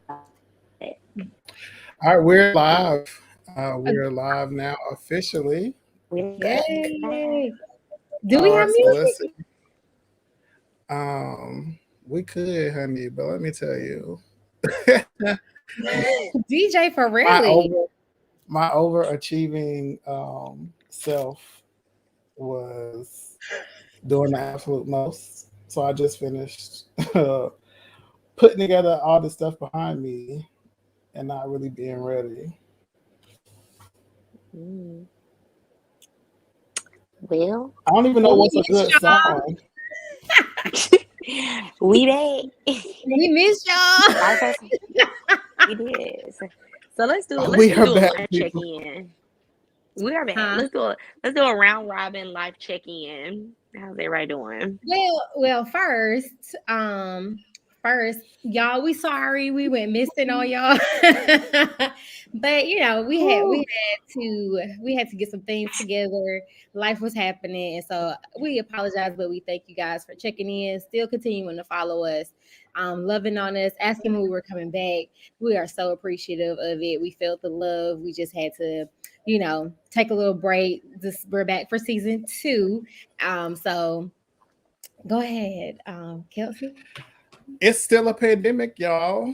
All right, we're live. We're live now officially. Yay! Do All we have right, so music? let's see. We could, honey, but let me tell you, DJ for my really? over my overachieving self was doing the absolute most. So I just finished putting together all the stuff behind me and not really being ready. Mm. Well, I don't even know Well, we what's a miss good y'all. song. we back. We miss y'all. Life has we did. So let's We just are do a back, live check people. in. We are back. Huh? Let's do a round robin live check in. How's everybody doing? Well, first, y'all, we sorry we went missing on y'all. But Whew. we had to get some things together. Life was happening, and so we apologize, but we thank you guys for checking in, still continuing to follow us, loving on us, asking when we were coming back. We are so appreciative of it. We felt the love. We just had to, take a little break. We're back for season 2. So go ahead, Kelsey. It's still a pandemic, y'all.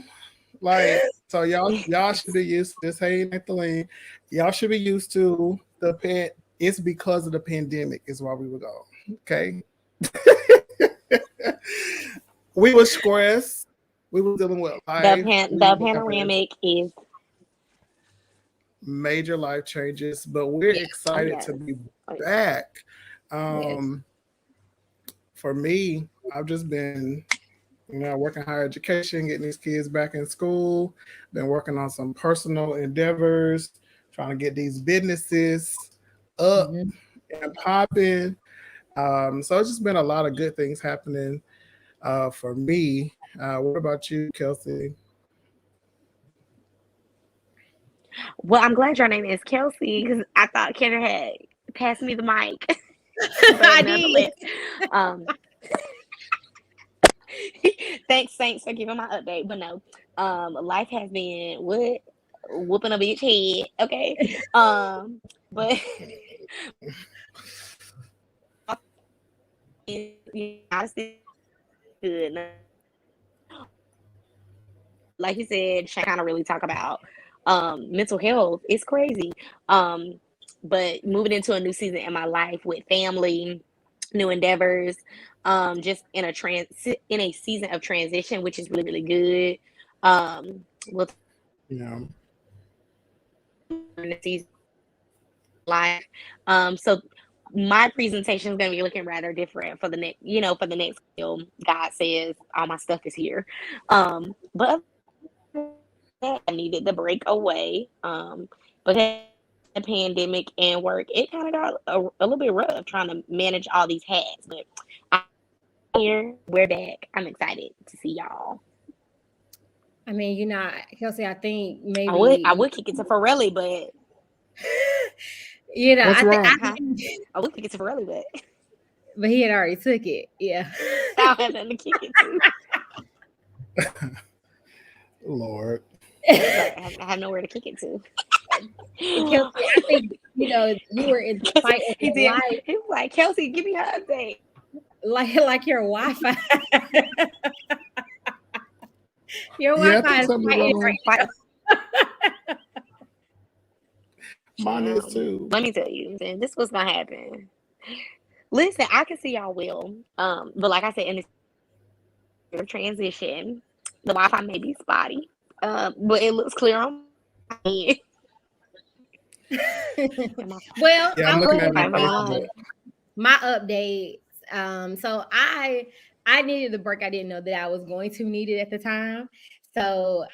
Like, so y'all should be used to this. Hey, Nathalie, y'all should be used to the pan. It's because of the pandemic is why we were gone. Okay, we were stressed. We were dealing with life. We The were having panoramic is major life changes, but we're Yeah. oh excited yes. to be Oh yes. back. Yes. Um, for me, I've just been working higher education, getting these kids back in school, been working on some personal endeavors, trying to get these businesses up Mhm. and popping. So it's just been a lot of good things happening for me. What about you, Kelsey? Well, I'm glad your name is Kelsey because I thought Kendra had passed me the mic. But I did. nonetheless, um, thanks for giving my update. But no, life has been what whooping a bitch head. Okay, but honestly, good. Like you said, Shane kind of really talk about mental health. It's crazy. Um, but moving into a new season in my life with family, new endeavors, just in a season of transition, which is really good. We'll talk Yeah. in the season life. So my presentation is going to be looking rather different for the next, for the next. God says all my stuff is here. But I needed the break away. Because the pandemic and work, it kind of got a little bit rough trying to manage all these hats. But I'm here, we're back. I'm excited to see y'all. I mean, Kelsey, I think I maybe would kick it to Farrelly, but What's I wrong? huh? think, I would kick it to Farrelly, but but he had already took it. Yeah. I don't have nothing to kick it to. Lord. Right, I have nowhere to kick it to. Kelsey, I think you were in the fight of he your did. life, He was like, Kelsey, give me an update. like your Wi-Fi. Your Yeah, I Wi-Fi think is something's fighting wrong. right Fight, Mine is too. let me tell you, and this was gonna happen. Listen, I can see y'all will. But like I said, in this transition, the Wi-Fi may be spotty. But it looks clear on my and my Well, Yeah, I'm I'll go looking ahead at and it fiber give now. line. But my updates. So I needed the break. I didn't know that I was going to need it at the time. So,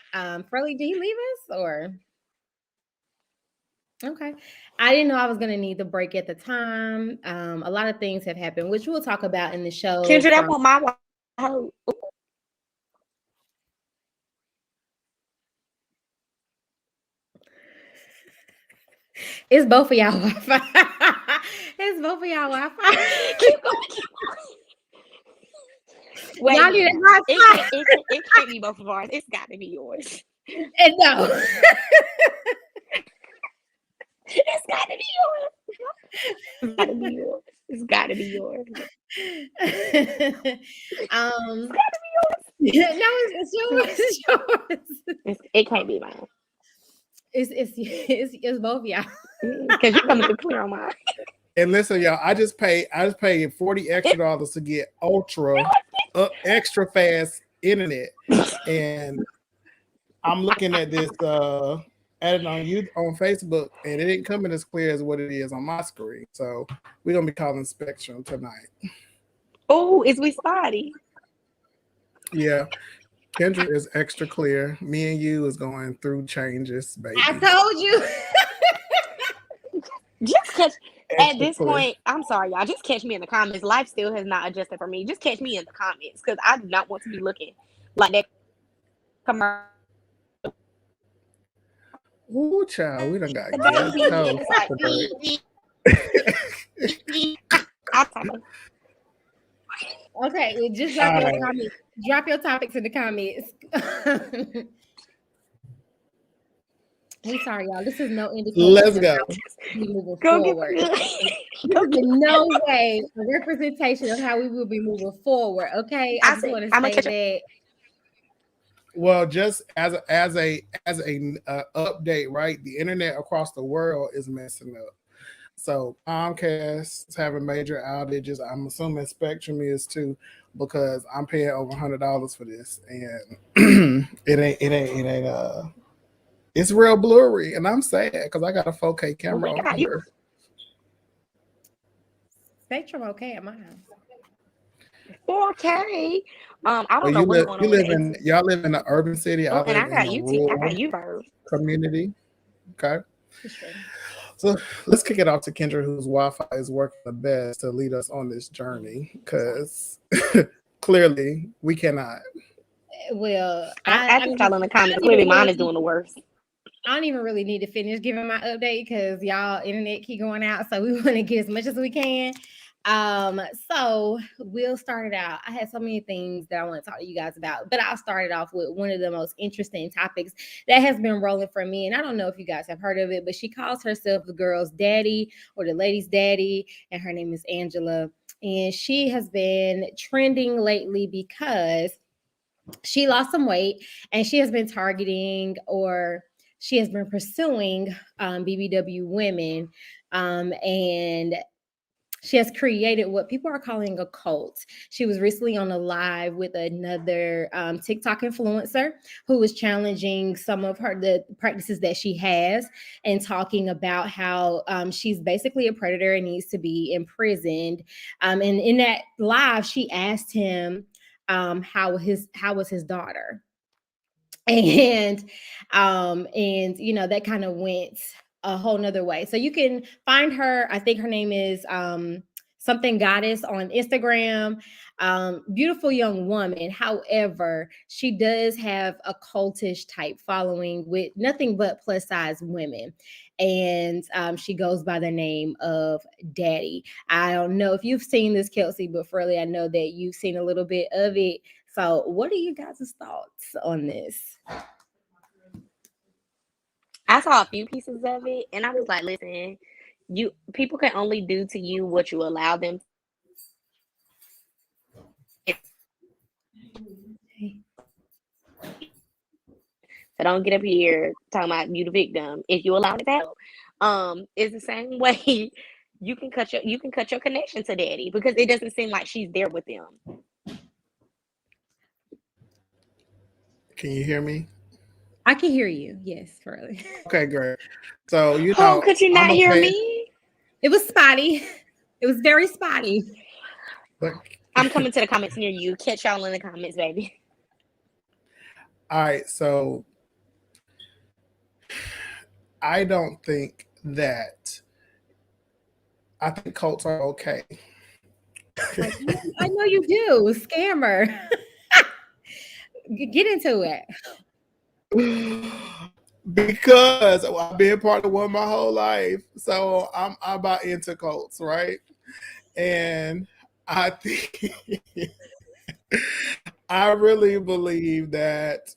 Furley, did he leave us or okay? I didn't know I was going to need the break at the time. A lot of things have happened, which we'll talk about in the show. Kendra, that From was my Wi-Fi. it's both of y'all Wi-Fi. It's both of y'all Wi-Fi. Keep going, keep going. Wait a Y'all need a minute. Wi-Fi. It can't be both of ours. It's got to be yours. And no. It's gotta be yours. It's gotta be yours. It's gotta be yours. No, it's yours. It's yours. It can't be mine. It's both y'all. Because you're coming to clear on mine. And listen, y'all, I just paid $40 extra to get extra fast internet, and I'm looking at this added on Facebook, and it didn't come in as clear as what it is on my screen. So we're gonna be calling Spectrum tonight. Oh, is we spotty? Yeah. Kendra is extra clear. Me and you is going through changes, baby. I told you. Just catch at this point. I'm sorry, y'all. Just catch me in the comments. Life still has not adjusted for me. Just catch me in the comments because I do not want to be looking like that commercial. Ooh, child, we done got Okay, just drop your comments. Drop your topics in the comments. I'm sorry, y'all. This is no indication. Let's go. We moving forward. In no way a representation of how we will be moving forward. Okay, I just want to say that. Well, just as a update, right? The internet across the world is messing up. So Comcast is having major outages. I'm assuming Spectrum is too, because I'm paying over $100 for this, and it ain't. It's real blurry, and I'm sad because I got a 4K camera on here. Spectrum okay at my house. 4K. I don't know what's going on. Y'all live in an urban city. Oh, and I got you community. Okay. So let's kick it off to Kendra, whose Wi-Fi is working the best to lead us on this journey, because clearly we cannot. Well, I just got in the comments. Clearly mine is doing the worst. I don't even really need to finish giving my update because y'all internet keep going out, so we want to get as much as we can. So we'll start it out. I had so many things that I want to talk to you guys about, but I'll start it off with one of the most interesting topics that has been rolling for me. And I don't know if you guys have heard of it, but she calls herself the girl's daddy or the lady's daddy, and her name is Angela. And she has been trending lately because she lost some weight, and she has been targeting, or she has been pursuing BBW women, and she has created what people are calling a cult. She was recently on a live with another TikTok influencer who was challenging some of the practices that she has, and talking about how she's basically a predator and needs to be imprisoned. And in that live, she asked him how was his daughter, and you know, that kind of went a whole nother way. So you can find her. I think her name is something goddess on Instagram. Beautiful young woman. However, she does have a cultish type following with nothing but plus size women. And she goes by the name of Daddy. I don't know if you've seen this, Kelsey, but Furley, I know that you've seen a little bit of it. So what are you guys' thoughts on this? I saw a few pieces of it, and I was like, listen, people can only do to you what you allow them. So don't get up here talking about you the victim. If you allow it to happen, it's the same way you can cut your connection to Daddy, because it doesn't seem like she's there with them. Can you hear me? I can hear you. Yes, Furley. Okay, great. So you know, could you not hear me? It was spotty. It was very spotty. I'm coming to the comments near you. Catch y'all in the comments, baby. All right, so I don't think that. I think cults are okay. I know you do, scammer. Get into it. Because I've been part of one my whole life, so I'm about into cults, right? And I think I really believe that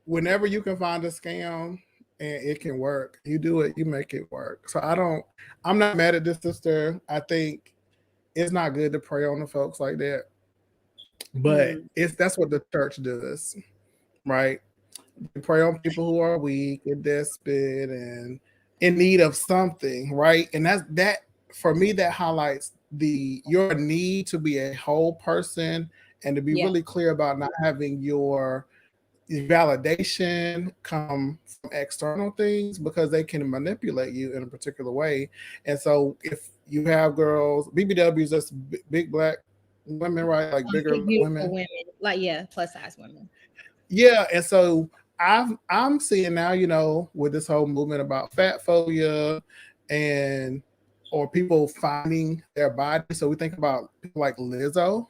whenever you can find a scam and it can work, you do it, you make it work. So I'm not mad at this sister. I think it's not good to prey on the folks like that, but Mhm. that's what the church does, right? They prey on people who are weak and desperate and in need of something, right? And that for me that highlights the your need to be a whole person and to be Yeah. really clear about not having your validation come from external things because they can manipulate you in a particular way. And so if you have girls, BBWs, that's big black women, right? Like bigger Big beautiful women. women, like yeah, plus size women. Yeah. And so I'm seeing now, with this whole movement about fat phobia and or people finding their body. So we think about people like Lizzo,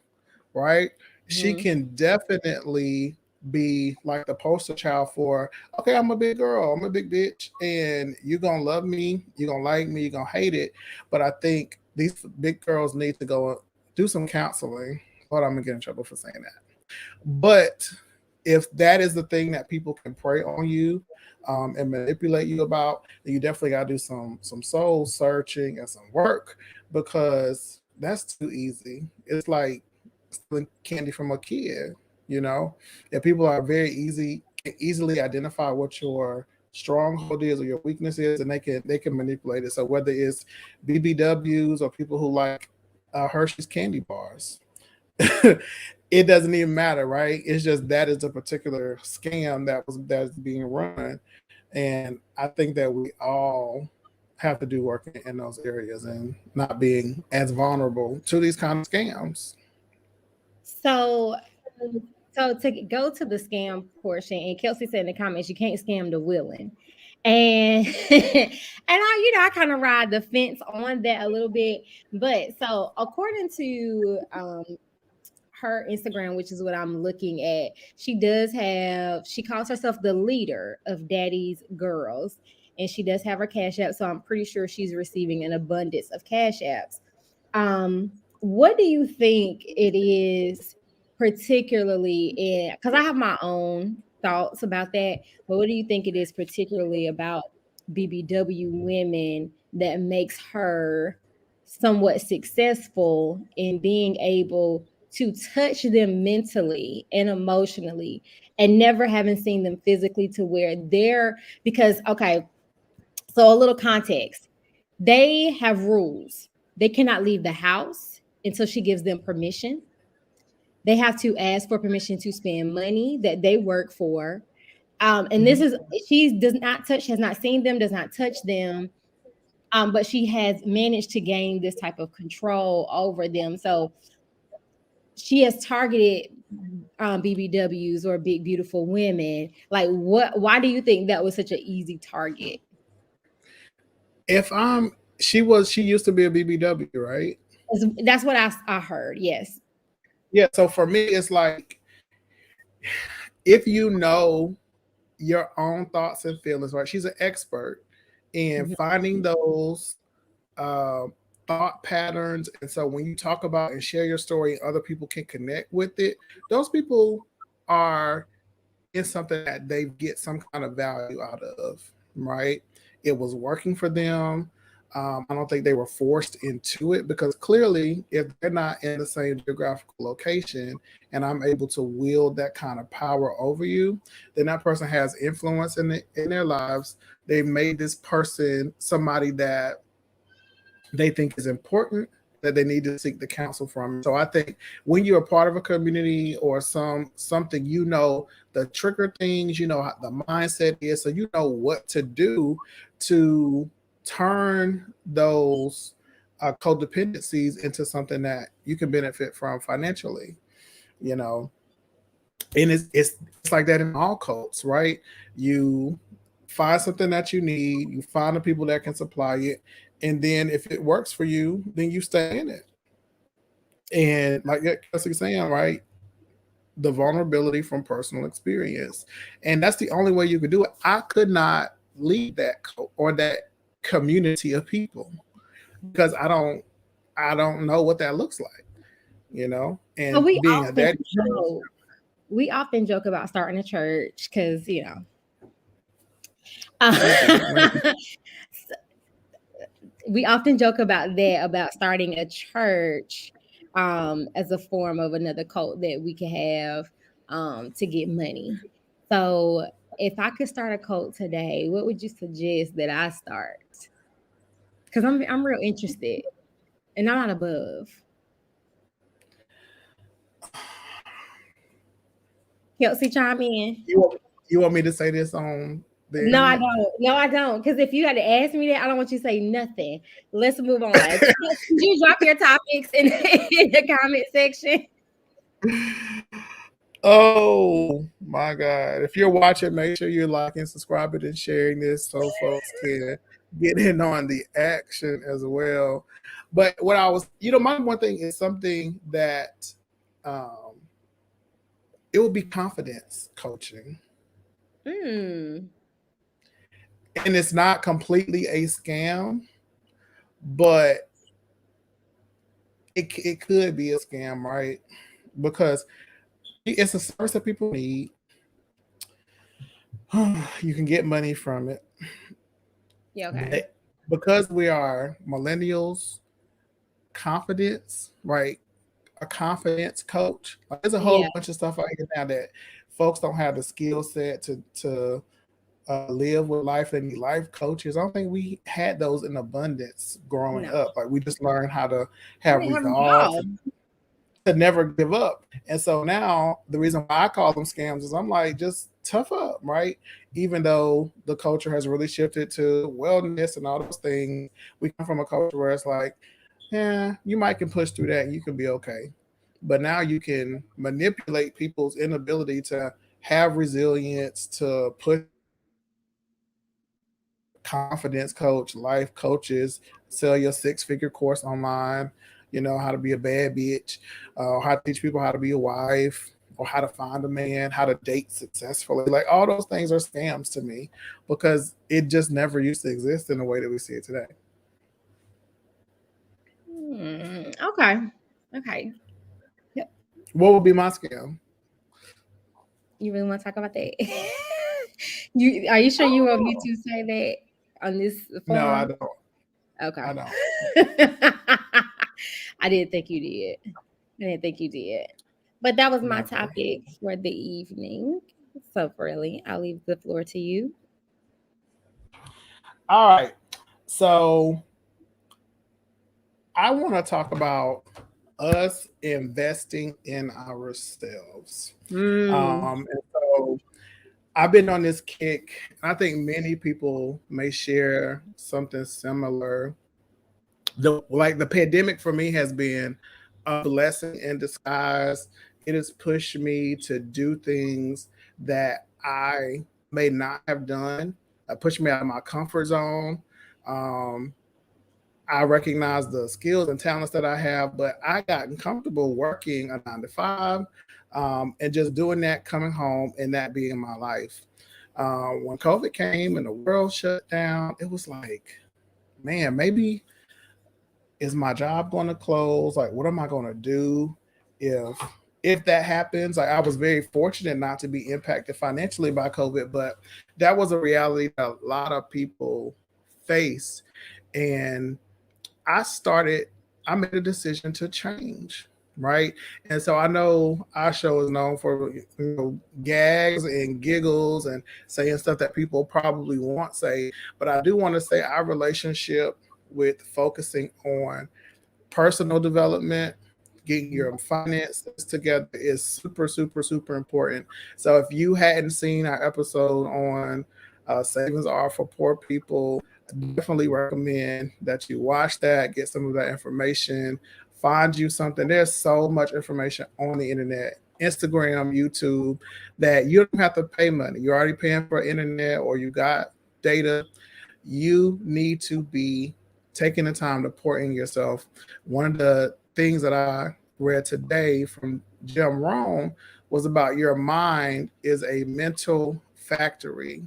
right? She Mhm. can definitely be like the poster child for, okay, I'm a big girl, I'm a big bitch, and you're gonna love me, you're gonna like me, you're gonna hate it. But I think these big girls need to go do some counseling. Hold on, I'm gonna get in trouble for saying that. But if that is the thing that people can prey on you and manipulate you about, then you definitely got to do some soul searching and some work because that's too easy. It's like stealing candy from a kid, you know. And people are very can easily identify what your stronghold is or your weakness is, and they can manipulate it. So whether it's BBWs or people who like Hershey's candy bars, it doesn't even matter, right? It's just that is a particular scam that's being run, and I think that we all have to do work in those areas and not being as vulnerable to these kind of scams. So to go to the scam portion, and Kelsey said in the comments, you can't scam the willing. And I kind of ride the fence on that a little bit. But so according to her Instagram, which is what I'm looking at, she calls herself the leader of Daddy's Girls. And she does have her cash app. So I'm pretty sure she's receiving an abundance of cash apps. What do you think it is particularly in, because I have my own thoughts about that, but what do you think it is particularly about BBW women that makes her somewhat successful in being able to touch them mentally and emotionally and never having seen them physically to where they're, because okay, so a little context, they have rules. They cannot leave the house until she gives them permission. They have to ask for permission to spend money that they work for. And this Mhm. is, she does not touch, has not seen them, does not touch them. But she has managed to gain this type of control over them. So she has targeted BBWs or big beautiful women. Like, what? Why do you think that was such an easy target? If she used to be a BBW, right? That's what I heard. Yes. Yeah. So for me, it's like if you know your own thoughts and feelings, right? She's an expert in Mhm. finding those uh, thought patterns. And so when you talk about and share your story, other people can connect with it. Those people are in something that they get some kind of value out of, right? It was working for them. I don't think they were forced into it because clearly, if they're not in the same geographical location and I'm able to wield that kind of power over you, then that person has influence in their lives. They've made this person somebody that they think is important that they need to seek the counsel from. So I think when you're a part of a community or something, the trigger things, how the mindset is, so you know what to do to turn those codependencies into something that you can benefit from financially. You know, and it's like that in all cults, right? You find something that you need, you find the people that can supply it, and then if it works for you, then you stay in it. And like Kelsey's saying, right? The vulnerability from personal experience, and that's the only way you could do it. I could not lead that or that community of people because I don't know what that looks like, So and we being a often daddy shows. joke we often joke about starting a church because Maybe. we often joke about that, about starting a church as a form of another cult that we could have to get money. So if I could start a cult today, what would you suggest that I start? Because I'm real interested and I'm not above. Kelsey, chime in. You want me to say this on the No, I internet? don't. No, I don't. Because if you had to ask me that, I don't want you to say nothing. Let's move on. Could you drop your topics in the comment section? Oh my God. If you're watching, make sure you're liking, subscribing, and sharing this so folks can get in on the action as well. But what I was, my one thing is something that um, it will be confidence coaching. Hmm. And it's not completely a scam, but it could be a scam, right? Because it's a service that people need. You can get money from it. Yeah, okay. But because we are millennials, confidence, right? A confidence coach. Like, there's a whole Yeah. bunch of stuff out here now that folks don't have the skill set to live with life. They need life coaches. I don't think we had those in abundance growing No. up. Like we just learned how to I have didn't have them resolve, all. to never give up. And so now the reason why I call them scams is I'm like, just tough up, right? Even though the culture has really shifted to wellness and all those things, we come from a culture where it's like, yeah, you might can push through that and you can be okay. But now you can manipulate people's inability to have resilience, to push confidence coach, life coaches, sell your 6-figure course online, how to be a bad bitch, how to teach people how to be a wife, or how to find a man, how to date successfully. Like all those things are scams to me because it just never used to exist in the way that we see it today. Okay. Okay. Yep. What would be my scam? You really want to talk about that? Are you sure you want me to say that on this No, I forum? don't. Okay. I don't. I didn't think you did. I didn't think you did. But that was my Never. topic for the evening. So, really, I'll leave the floor to you. All right. So I want to talk about us investing in ourselves. And so I've been on this kick. And I think many people may share something similar. The pandemic for me has been a blessing in disguise. It has pushed me to do things that I may not have done. Pushed me out of my comfort zone. Um, I recognize the skills and talents that I have, but I gotten comfortable working a 9 to 5, and just doing that, coming home, and that being my life. When COVID came and the world shut down, it was like, man, maybe is my job going to close? Like, what am I going to do if if that happens? Like, I was very fortunate not to be impacted financially by COVID, but that was a reality that a lot of people face. And I made a decision to change, right? And so I know our show is known for gags and giggles and saying stuff that people probably won't say, but I do want to say our relationship with focusing on personal development, getting your finances together is super, super, super important. So if you hadn't seen our episode on savings are for poor people, definitely recommend that you watch that, get some of that information, find you something. There's so much information on the internet, Instagram, YouTube, that you don't have to pay money. You're already paying for internet or you got data. You need to be taking the time to pour in yourself. One of the things that I read today from Jim Rohn was about your mind is a mental factory,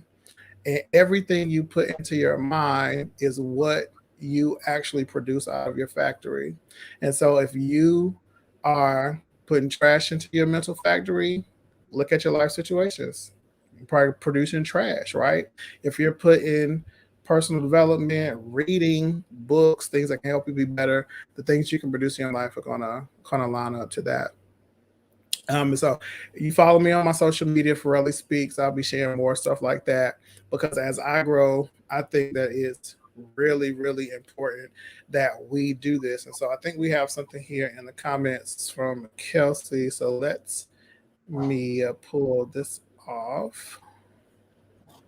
and everything you put into your mind is what you actually produce out of your factory. And so if you are putting trash into your mental factory, look at your life situations. You're probably producing trash, right? If you're putting personal development, reading books, things that can help you be better, the things you can produce in your life are gonna kind of line up to that. So you follow me on my social media for Relly Speaks. I'll be sharing more stuff like that because as I grow, I think that it's really, really important that we do this. And so I think we have something here in the comments from Kelsey. So let's me pull this off.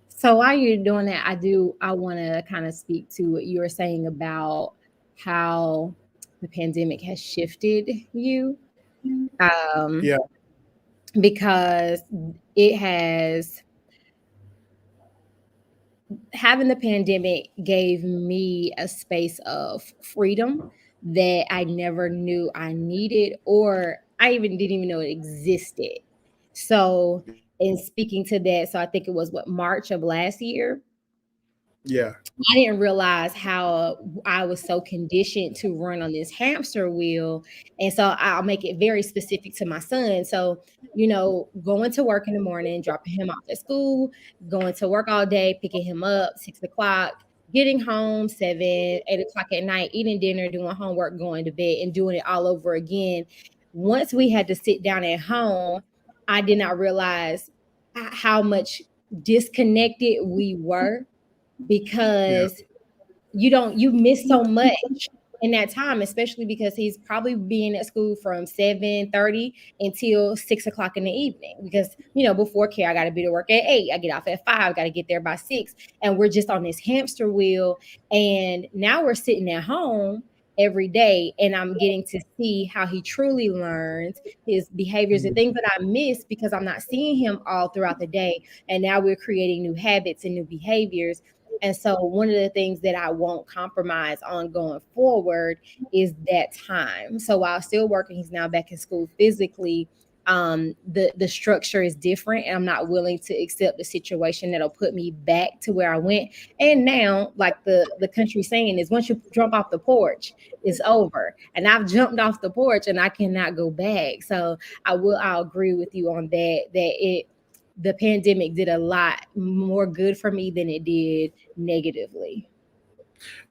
So while you're doing that, I want to kind of speak to what you were saying about how the pandemic has shifted you. Um, Yeah, because it has having the pandemic gave me a space of freedom that I never knew I needed, or I even didn't even know it existed. So, in speaking to that, so I think it was what, March of last year, yeah, I didn't realize how I was so conditioned to run on this hamster wheel. And so I'll make it very specific to my son. So, going to work in the morning, dropping him off at school, going to work all day, picking him up 6 o'clock, getting home 7, 8 o'clock at night, eating dinner, doing homework, going to bed, and doing it all over again. Once we had to sit down at home, I did not realize how much disconnected we were, yeah, because you miss so much in that time, especially because he's probably being at school from 7:30 until 6 o'clock in the evening. Because before care, I got to be to work at 8. I get off at 5. Got to get there by 6, and we're just on this hamster wheel. And now we're sitting at home every day, and I'm getting to see how he truly learns his behaviors and things that I miss because I'm not seeing him all throughout the day. And now we're creating new habits and new behaviors. And so one of the things that I won't compromise on going forward is that time. So while still working, he's now back in school physically. The structure is different, and I'm not willing to accept the situation that'll put me back to where I went. And now, like the country saying is, once you jump off the porch, it's over. And I've jumped off the porch and I cannot go back. So I'll agree with you on that the pandemic did a lot more good for me than it did negatively.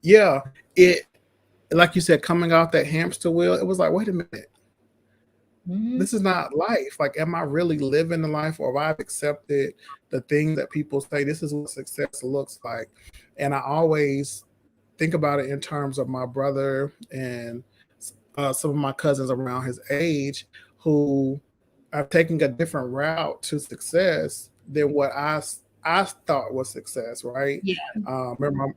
yeah. It, like you said, coming off that hamster wheel, it was like, wait a minute, Mhm. this is not life. Like, am I really living the life, or have I accepted the things that people say this is what success looks like? And I always think about it in terms of my brother and some of my cousins around his age who are taking a different route to success than what I thought was success, right? Yeah, Remember,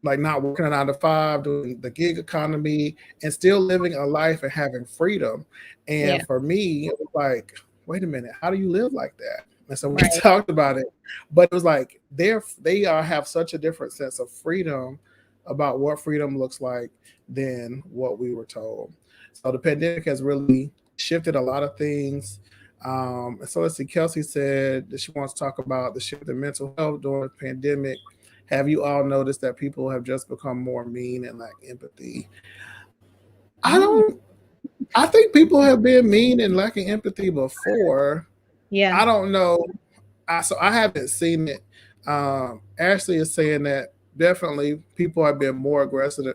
like not working a 9 to 5, doing the gig economy, and still living a life and having freedom. And yeah, for me, it was like, wait a minute, how do you live like that? And so we right. talked about it, but it was like they have such a different sense of freedom about what freedom looks like than what we were told. So the pandemic has really shifted a lot of things. And so let's see. Kelsey said that she wants to talk about the shift in mental health during the pandemic. Have you all noticed that people have just become more mean and lack empathy? I Mm, don't. I think people have been mean and lacking empathy before. yeah. I don't know. I haven't seen it. Ashley is saying that definitely people have been more aggressive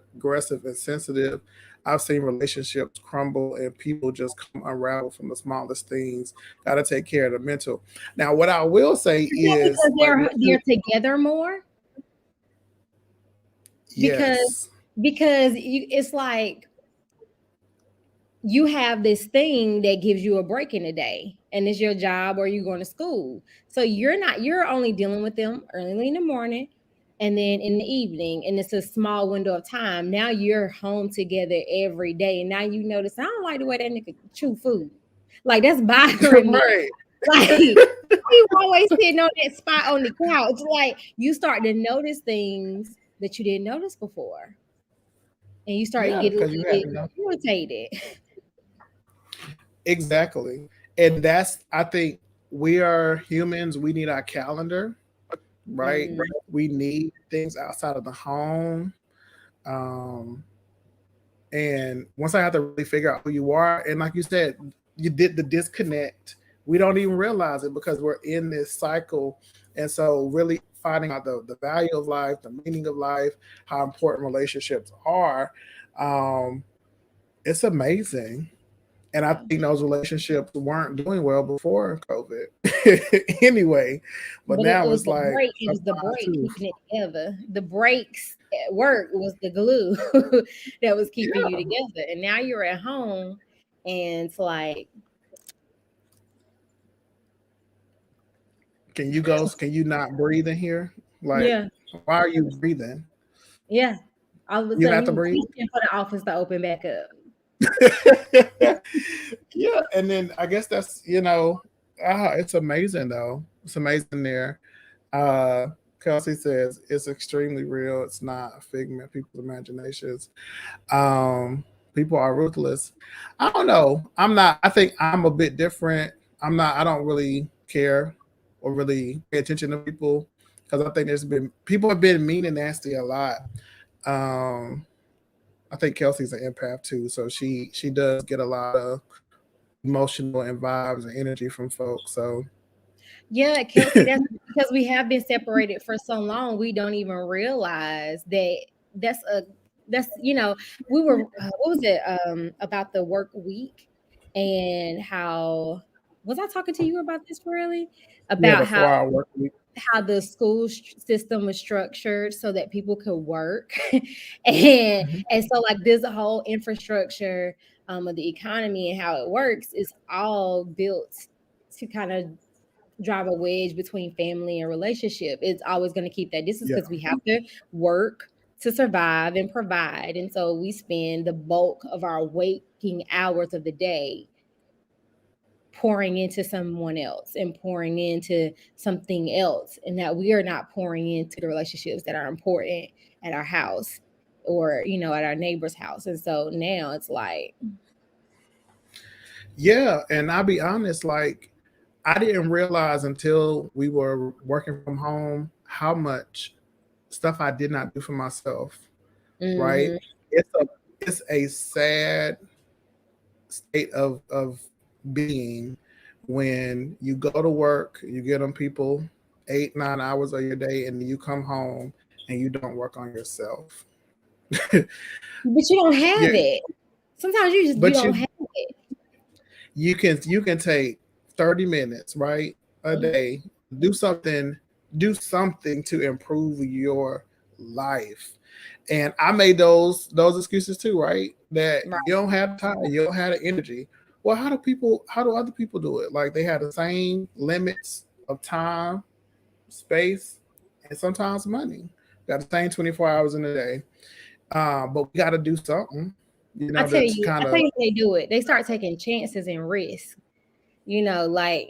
and sensitive. I've seen relationships crumble and people just come unravel from the smallest things. Got to take care of the mental. Now, what I will say Is that is because like, they're together more? Because yes, it's like you have this thing that gives you a break in the day, and it's your job or you going to school. So you're only dealing with them early in the morning and then in the evening, and it's a small window of time. Now you're home together every day, and now you notice, I don't like the way that nigga chew food. Like, that's bothering me. right. Like, you always sitting on that spot on the couch. Like, you start to notice things that you didn't notice before, and you start to Yeah, get a because little you had, bit irritated. exactly. And that's, I think we are humans. We need our calendar, right? Mm, We need things outside of the home. Um, and once I have to really figure out who you are, and like you said, you did the disconnect. We don't even realize it because we're in this cycle. And so really finding out the value of life, the meaning of life, how important relationships are, um, it's amazing. And I Yeah. think those relationships weren't doing well before COVID anyway. But But it now was it's the like break. It was the sometimes break too. keeping it together. The breaks at work was the glue that was keeping you Yeah. together. And now you're at home, and it's like, Can you not breathe in here? Like, yeah, why are you breathing? yeah. All of a You sudden, have to you breathe. reaching for the office to open back up. Yeah, and then I guess that's it's amazing though. It's amazing there. Uh, Kelsey says it's extremely real. It's not a figment of people's imaginations. Um, People are ruthless. I don't know. I'm not. I think I'm a bit different. I'm not. I don't really care or really pay attention to people because I think there's been people have been mean and nasty a lot. Um, I think Kelsey's an empath too, so she does get a lot of emotional and vibes and energy from folks. So Yeah, Kelsey, that's because we have been separated for so long, we don't even realize that that's a we were what was it about the work week and how was I talking to you about this really? yeah, About the how 4 hour work week. the school system was structured so that people could work and Mhm. so like this whole infrastructure of the economy and how it works is all built to kind of drive a wedge between family and relationship. It's always going to keep that distance Yeah, because we have to work to survive and provide. And so we spend the bulk of our waking hours of the day pouring into someone else and pouring into something else, and that we are not pouring into the relationships that are important at our house or, at our neighbor's house. And so now it's like, yeah, and I'll be honest, like I didn't realize until we were working from home how much stuff I did not do for myself. Right? mhm, It's a sad state of being when you go to work, you get on people 8 9 hours of your day, and then you come home and you don't work on yourself. but you don't have you it. Sometimes you but don't have it. you can take 30 minutes, right, a day, do something, to improve your life. And I made those excuses too, right? That you don't have the time, you don't have the energy. Well, how do other people do it? Like they have the same limits of time, space, and sometimes money. Got the same 24 hours in a day. But we got to do something, to I kind tell of. you, they do it. They start taking chances and risks. Like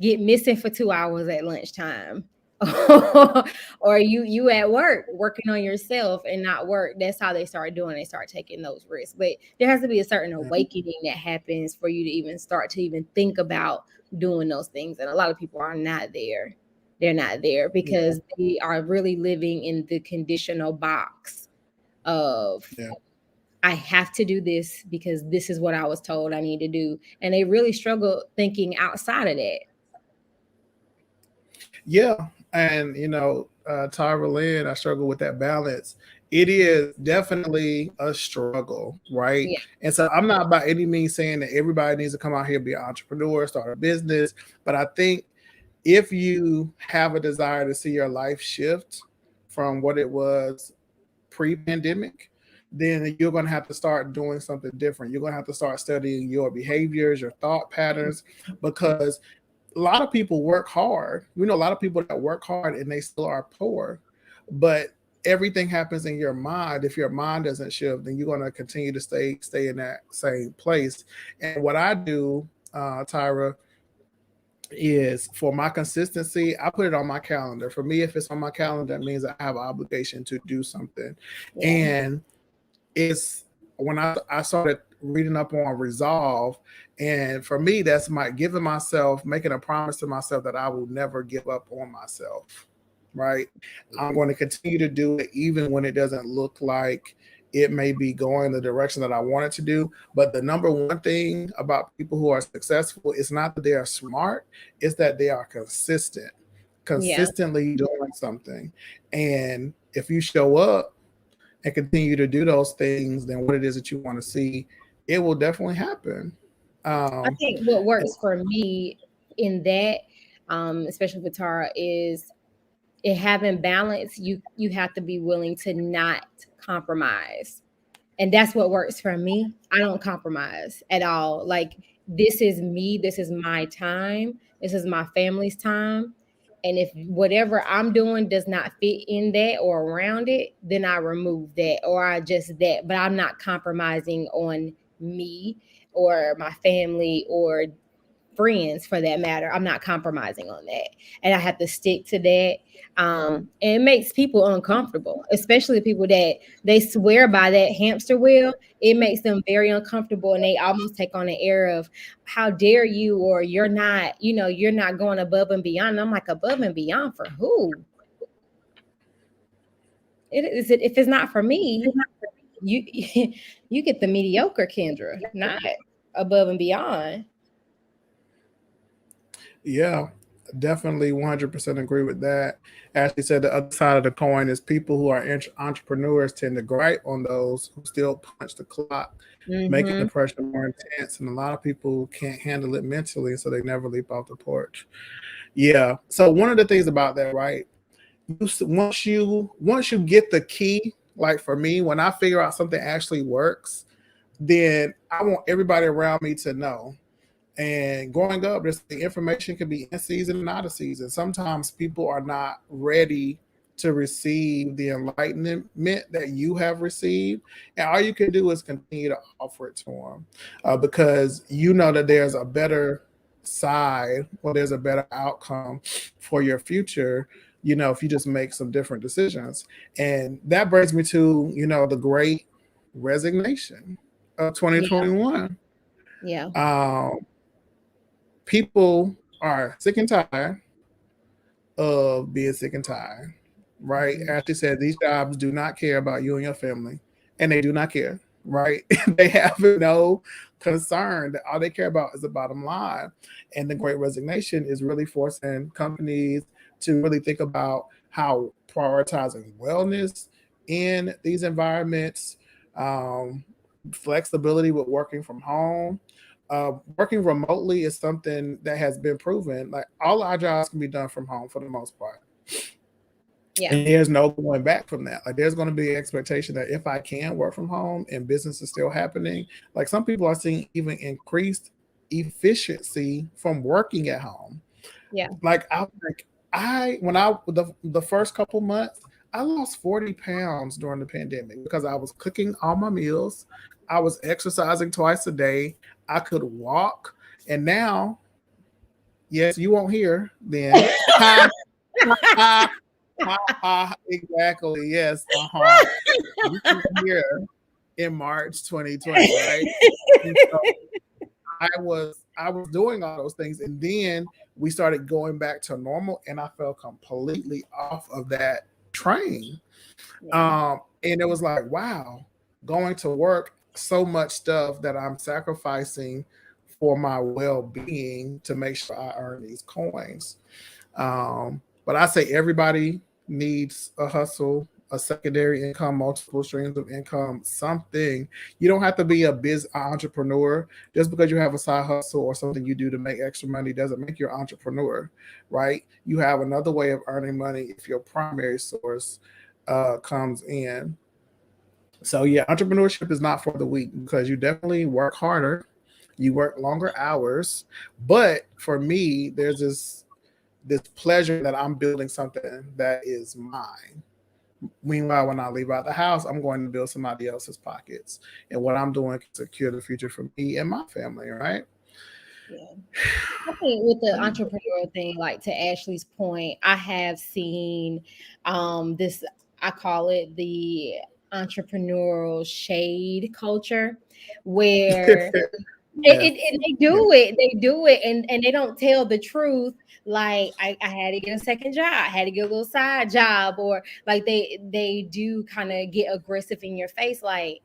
get missing for 2 hours at lunchtime, or you at work working on yourself and not work. That's how they start doing. They start taking those risks. But there has to be a certain awakening that happens for you to even start to even think about doing those things. And a lot of people are not there. They're not there Yeah, because they are really living in the conditional box of yeah. I have to do this because this is what I was told I need to do. And they really struggle thinking outside of that. Yeah, and Tyra Lynn, I struggle with that balance. It is definitely a struggle, right? Yeah. And so I'm not by any means saying that everybody needs to come out here and be an entrepreneur, start a business, but I think if you have a desire to see your life shift from what it was pre-pandemic, then you're going to have to start doing something different. You're going to have to start studying your behaviors, your thought patterns, because a lot of people work hard. We know a lot of people that work hard and they still are poor, but everything happens in your mind. If your mind doesn't shift, then you're going to continue to stay in that same place. And what I do, Tyra, is for my consistency, I put it on my calendar. For me, if it's on my calendar, that means I have an obligation to do something. Yeah. And it's when I started reading up on resolve. And for me, that's my giving myself, making a promise to myself that I will never give up on myself. Right. I'm going to continue to do it even when it doesn't look like it may be going the direction that I want it to do. But the number one thing about people who are successful is not that they are smart, it's that they are consistent, Yeah. consistently doing something. And if you show up and continue to do those things, then what it is that you want to see, it will definitely happen. I Um, think what works for me in that, especially with Tara, is it having balance. You have to be willing to not compromise, and that's what works for me. I don't compromise at all. Like, this is me, this is my time, this is my family's time, and if whatever I'm doing does not fit in that or around it, then I remove that or I just that, but I'm not compromising on me or my family or friends for that matter. I'm not compromising on that. And I have to stick to that. And it makes people uncomfortable, especially people that they swear by that hamster wheel. It makes them very uncomfortable and they almost take on an air of how dare you, or you're not, you're not going above and beyond. And I'm like, above and beyond for who? If it's not for me, you you get the mediocre Kendra, not above and beyond. Yeah, definitely 100% agree with that. As you said, the other side of the coin is people who are entrepreneurs tend to gripe on those who still punch the clock, making the Mm-hmm. pressure more intense. And a lot of people can't handle it mentally, so they never leap off the porch. Yeah. So one of the things about that, right? Once you get the key, like for me, when I figure out something actually works, then I want everybody around me to know. And growing up, the information can be in season and out of season. Sometimes people are not ready to receive the enlightenment that you have received. And all you can do is continue to offer it to them because you know that there's a better side or there's a better outcome for your future. If you just make some different decisions. And that brings me to, the great resignation of Yeah. 2021. Yeah. Um, People are sick and tired of being sick and tired, right? Mhm. As she said, these jobs do not care about you and your family, and they do not care, right? They have no concern that all they care about is the bottom line. And the great resignation is really forcing companies to really think about how prioritizing wellness in these environments, um, flexibility with working from home. Working remotely is something that has been proven. Like all our jobs can be done from home for the most part. Yeah. And there's no going back from that. Like there's going to be an expectation that if I can work from home and business is still happening, like some people are seeing even increased efficiency from working at home. Yeah. Like when I the first couple months, I lost 40 pounds during the pandemic because I was cooking all my meals, I was exercising twice a day, I could walk, and now, yes, you won't hear then. Ha ha ha ha. Exactly. Yes. You can hear in March 2020, right? And so I was doing all those things, and then we started going back to normal, and I fell completely off of that train. Yeah. And it was like, wow, going to work, so much stuff that I'm sacrificing for my well-being to make sure I earn these coins. But I say everybody needs a hustle, a secondary income, multiple streams of income, something. You don't have to be a biz entrepreneur. Just because you have a side hustle or something you do to make extra money doesn't make you an entrepreneur, right? You have another way of earning money if your primary source comes in. So yeah, entrepreneurship is not for the weak because you definitely work harder, you work longer hours. But for me, there's this pleasure that I'm building something that is mine. Meanwhile, when I leave out the house, I'm going to build somebody else's pockets. And what I'm doing can secure the future for me and my family, right? Yeah. I think with the entrepreneurial thing, like to Ashley's point, I have seen this, I call it the entrepreneurial shade culture, where Yes. and they do it, and they don't tell the truth, like I had to get a second job, I had to get a little side job, or like they do kind of get aggressive in your face, like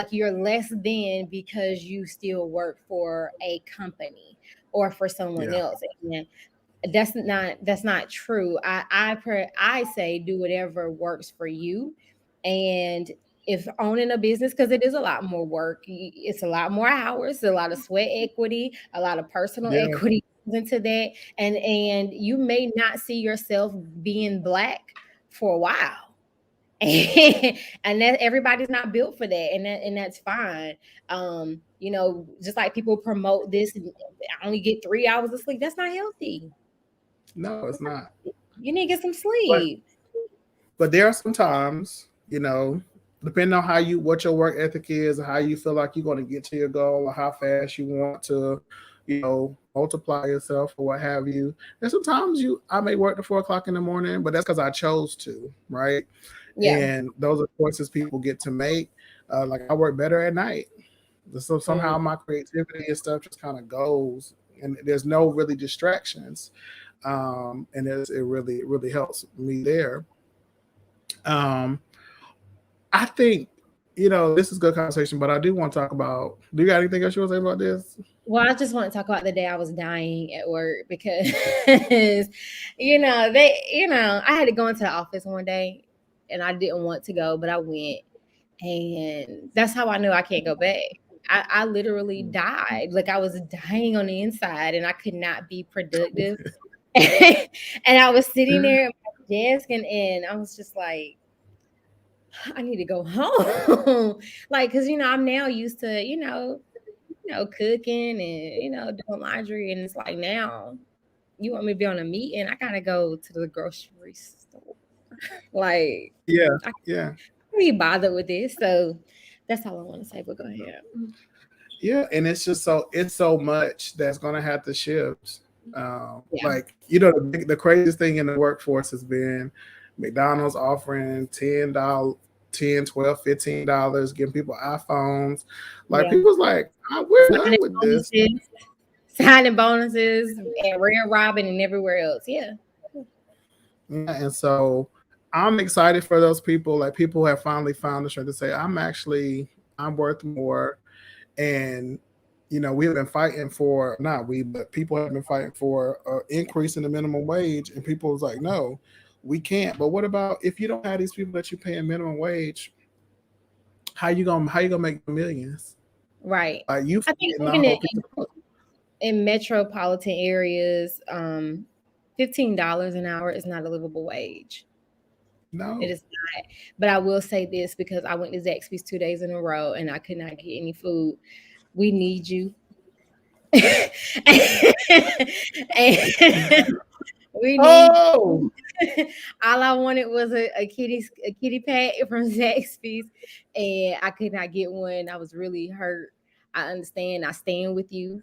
you're less than because you still work for a company or for someone Yeah. else. And that's not true. I say do whatever works for you. And if owning a business, because it is a lot more work, it's a lot more hours, a lot of sweat equity, a lot of personal Yeah. equity goes into that. And you may not see yourself being black for a while. And that everybody's not built for that, and that's fine. Just like people promote this, I only get 3 hours of sleep. That's not healthy. No, it's not. You need to get some But sleep. there are some times, depending on what your work ethic is, and how you feel like you're going to get to your goal, or how fast you want to, multiply yourself or what have you. And sometimes I may work to 4 o'clock in the morning, but that's because I chose to, right? Yeah. And those are choices people get to make. Like I work better at night, so somehow Mm, my creativity and stuff just kind of goes, and there's no really distractions. And it really helps me there. Um, I think this is good conversation, but I do want to talk about. Do you got anything else you want to say about this? well, I just want to talk about the day I was dying at work because, I had to go into the office one day and I didn't want to go, but I went. And that's how I knew I can't go back. I literally died. Like I was dying on the inside and I could not be productive. And I was sitting there at my desk and I was just like, I need to go home. Like, cause I'm now used to, cooking and, doing laundry. And it's like now you want me to be on a meeting, I gotta go to the grocery store. Like Yeah, I yeah, can't be bothered with this. So that's all I want to say, but go ahead. yeah. And it's so much that's gonna have to shift. Yeah. Like the craziest thing in the workforce has been McDonald's offering $10, 10, 12, $15, giving people iPhones. Like Yeah. people's like, we're Signing done with this. bonuses, signing bonuses and Red Robin and everywhere else. Yeah. Yeah, and so I'm excited for those people. Like people who have finally found the strength to say, I'm worth more. And we have been fighting for, not we, but people have been fighting for an increase in the minimum wage, and people was like, no, we can't. But what about if you don't have these people that you pay a minimum wage? How you gonna make millions? Right. Like you I think forgetting the even whole piece of in metropolitan areas, $15 an hour is not a livable wage. It no. is not. But I will say this because I went to Zaxby's 2 days in a row and I could not get any food. We need you. And we need Oh, all I wanted was a kitty pet from Zaxby's, and I could not get one. I was really hurt. I understand. I stand with you,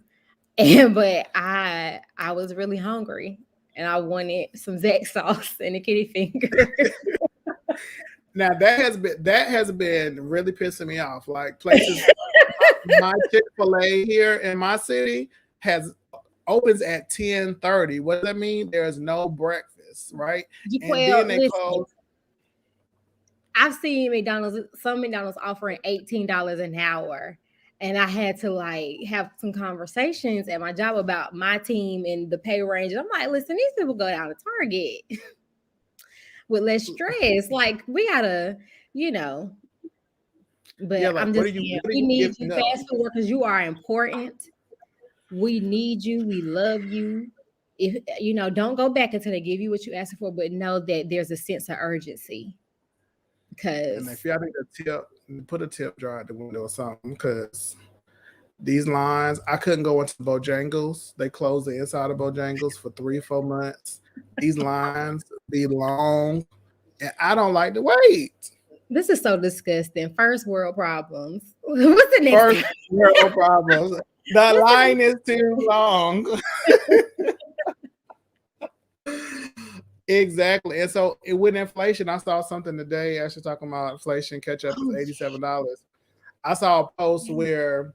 and but I was really hungry, and I wanted some Zax sauce and a kitty finger. now that has been really pissing me off. Like places, my Chick-fil-A here in my city has opens at 10:30. What does that mean? There's no breakfast, right? And then Well, they listen, close. I've seen some McDonald's offering $18 an hour. And I had to like have some conversations at my job about my team and the pay range. I'm like, listen, these people go down to Target with less stress. Like, we gotta, you know, Yeah, but like I'm what just are you saying, what are we you need you giving up? fast food workers. You are important. We need you. We love you. If don't go back until they give you what you asked for, but know that there's a sense of urgency And because if y'all need a tip, put a tip jar at the window or something, because these lines, I couldn't go into Bojangles. They closed the inside of Bojangles for 3, 4 months. These lines be long, and I don't like to wait. this is so disgusting. First world problems. What's the next First time? world problems. The What's the line is too long. Exactly. And so with inflation, I saw something today actually talking about inflation catch up is oh $87. I saw a post yeah. where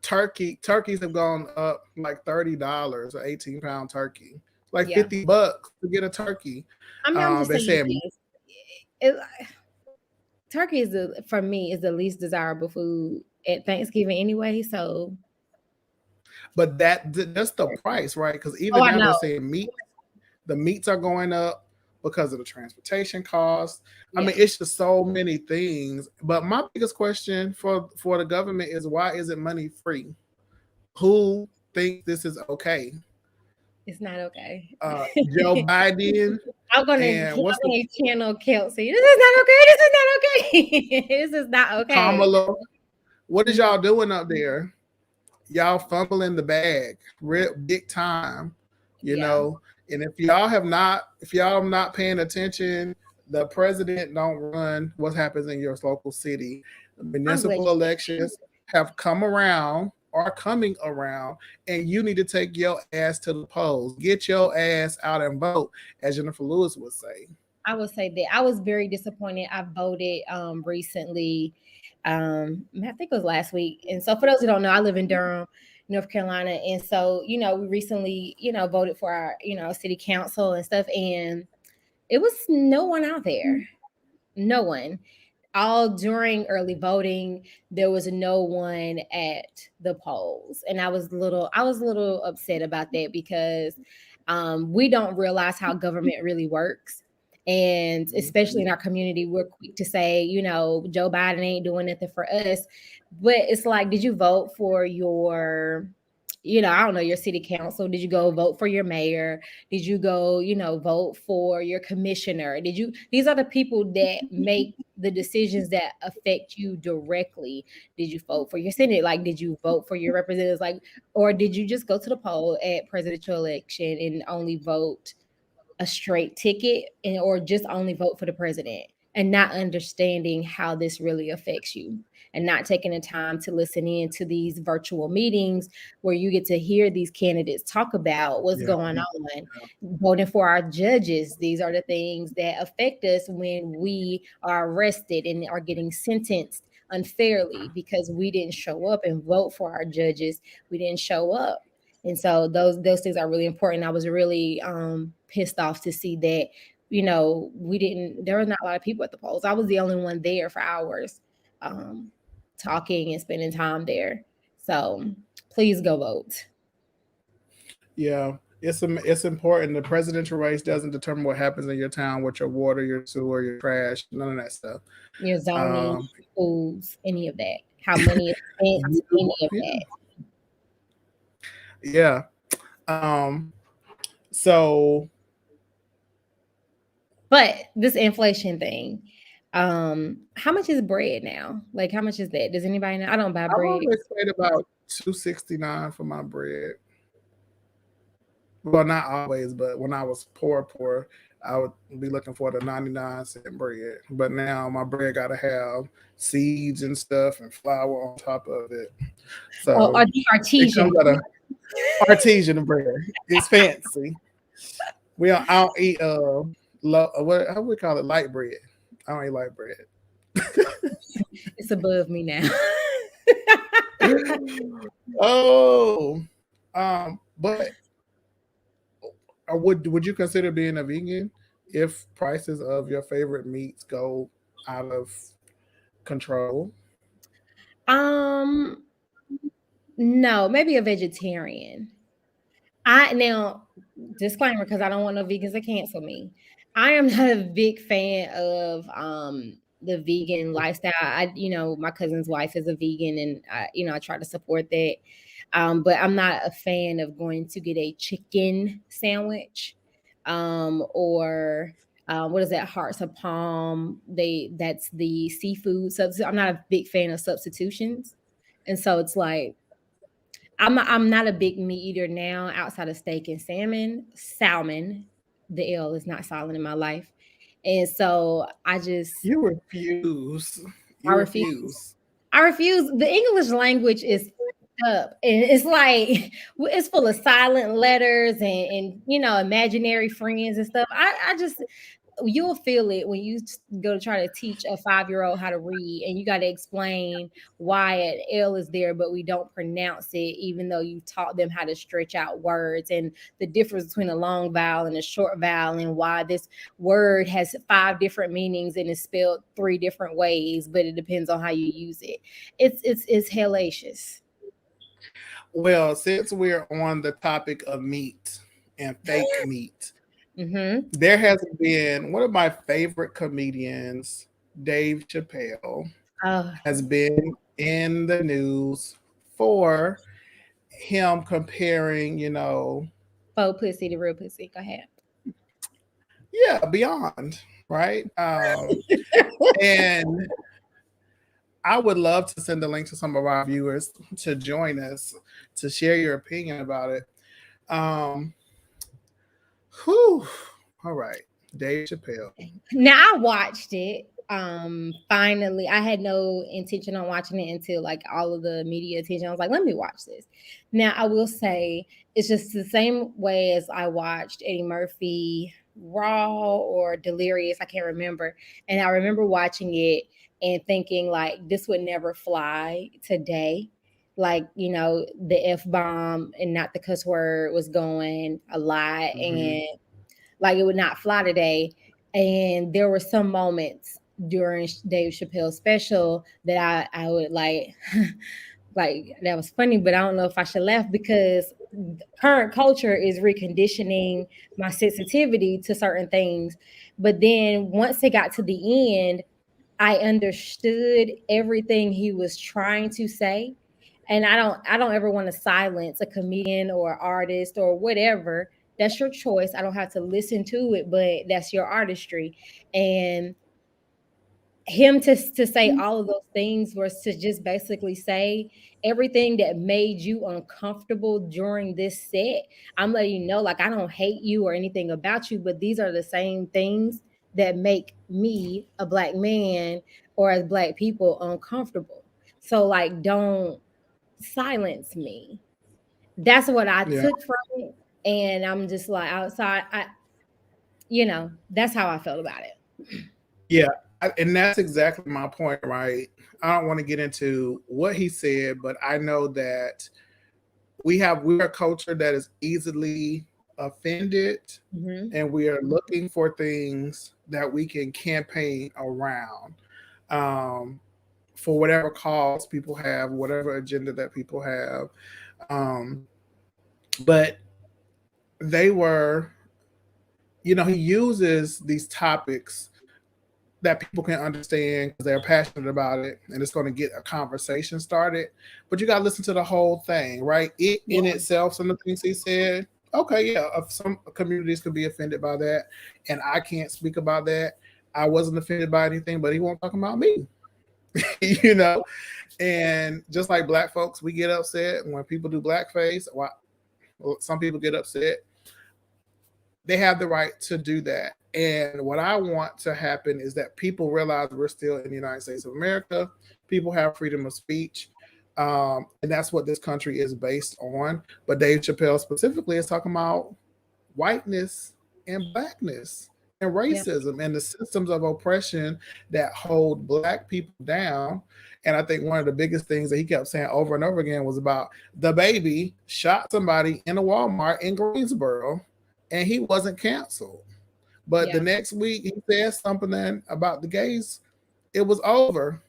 turkeys have gone up like $30, an 18-pound turkey. It's like Yeah. $50 to get a turkey. I mean, I'm just They saying said, this. It, turkey is for me is the least desirable food at Thanksgiving anyway. So, but that's the price, right? Because oh, even I now know. they're saying the meats are going up because of the transportation costs. I Yeah, mean, it's just so many things. But my biggest question for the government is, why isn't money free? Who thinks this is okay? it's not okay. Joe Biden and what's the channel Kelsey. This is not okay. This is not okay. This is not okay. Kamala? What is No, y'all doing up there? Y'all fumbling the bag, real big time, you yeah, know. And if y'all not paying attention, the president don't run what happens in your local city. The I'm glad municipal you said elections have come around, are coming around, and you need to take your ass to the polls. Get your ass out and vote, as Jennifer Lewis would say. I would say that I was very disappointed. I voted recently. I think it was last week. And so for those who don't know, I live in Durham, North Carolina. And so, we recently, voted for our, city council and stuff. And it was no one out there. No one. All during early voting, there was no one at the polls. And I was a little upset about that because we don't realize how government really works. And especially in our community, we're quick to say, Joe Biden ain't doing nothing for us. But it's like, did you vote for your, I don't know, your city council? Did you go vote for your mayor? Did you go, vote for your commissioner? These are the people that make the decisions that affect you directly. Did you vote for your Senate? Like, did you vote for your representatives? Like, or did you just go to the poll at presidential election and only vote a straight ticket or just only vote for the president and not understanding how this really affects you and not taking the time to listen in to these virtual meetings where you get to hear these candidates talk about what's Yeah. going on, voting for our judges. These are the things that affect us when we are arrested and are getting sentenced unfairly because we didn't show up and vote for our judges. We didn't show up. And so those things are really important. I was really pissed off to see that, there was not a lot of people at the polls. I was the only one there for hours, talking and spending time there. So please go vote. Yeah, it's important. The presidential race doesn't determine what happens in your town with your water, your sewer, your trash, none of that stuff. Your zoning, Um, schools, any of that. How money is spent, any of yeah, that. yeah. Um, so But this inflation thing, how much is bread now? Like, how much is that? Does anybody know? I don't buy I've bread. always paid about $2.69 for my bread. Well, not always, but when I was poor, I would be looking for the 99-cent bread. But now my bread gotta have seeds and stuff and flour on top of it. Oh, So or the it artesian. comes out of artesian bread. It's fancy. I don't eat what how we call it, light bread. I don't eat light bread. It's above me now. Oh, but would you consider being a vegan if prices of your favorite meats go out of control? um, no, maybe a vegetarian. I now disclaimer because I don't want no vegans to cancel me. I am not a big fan of the vegan lifestyle. My cousin's wife is a vegan and I try to support that. But I'm not a fan of going to get a chicken sandwich or what is that, hearts of palm? That's the seafood substitute. I'm not a big fan of substitutions. And so it's like I'm not a big meat eater now outside of steak and salmon. Salmon, the L is not silent in my life. And so You refuse. I You refuse. refuse. I refuse. The English language is up and it's like it's full of silent letters and imaginary friends and stuff. I just you'll feel it when you go to try to teach a 5-year-old how to read, and you got to explain why an L is there, but we don't pronounce it, even though you taught them how to stretch out words and the difference between a long vowel and a short vowel, and why this word has 5 different meanings and is spelled 3 different ways, but it depends on how you use it. It's hellacious. Well, since we're on the topic of meat and fake meat, Mm-hmm. there has been one of my favorite comedians, Dave Chappelle, Oh, has been in the news for him comparing, faux pussy to real pussy. Go ahead. yeah, beyond, right? And I would love to send the link to some of our viewers to join us to share your opinion about it. Um, whew, all right, Dave Chappelle. Now I watched it. Finally, I had no intention on watching it until like all of the media attention. I was like, let me watch this. Now I will say it's just the same way as I watched Eddie Murphy Raw or Delirious. I can't remember. And I remember watching it and thinking like this would never fly today. Like, the F bomb and not the cuss word was going a lot, Mm-hmm. and like it would not fly today. And there were some moments during Dave Chappelle's special that I would like like that was funny, but I don't know if I should laugh because current culture is reconditioning my sensitivity to certain things. But then once it got to the end, I understood everything he was trying to say. And I don't ever want to silence a comedian or artist or whatever. That's your choice. I don't have to listen to it, but that's your artistry. And him to say all of those things was to just basically say everything that made you uncomfortable during this set. I'm letting you know, like, I don't hate you or anything about you, but these are the same things that make me, a black man, or as black people, uncomfortable. So like, don't silence me. That's what I Yeah, took from it. And I'm just like outside, that's how I felt about it. yeah, and that's exactly my point, right? I don't want to get into what he said, but I know that we're a culture that is easily offended, Hmm. and we are looking for things that we can campaign around, um, for whatever cause people have, whatever agenda that people have. Um, but they were, he uses these topics that people can understand because they're passionate about it and it's going to get a conversation started. But you got to listen to the whole thing, right? It in Yeah. itself, some of the things he said, okay, yeah, some communities could be offended by that. And I can't speak about that. I wasn't offended by anything, but he won't talk about me, you know? And just like black folks, we get upset when people do blackface. Well, some people get upset. They have the right to do that. And what I want to happen is that people realize we're still in the United States of America. People have freedom of speech. And that's what this country is based on. But Dave Chappelle specifically is talking about whiteness and blackness and Yeah. racism and the systems of oppression that hold black people down. And I think one of the biggest things that he kept saying over and over again was about the baby shot somebody in a Walmart in Greensboro and he wasn't canceled. But the Yeah. next week he said something about the gays, it was over.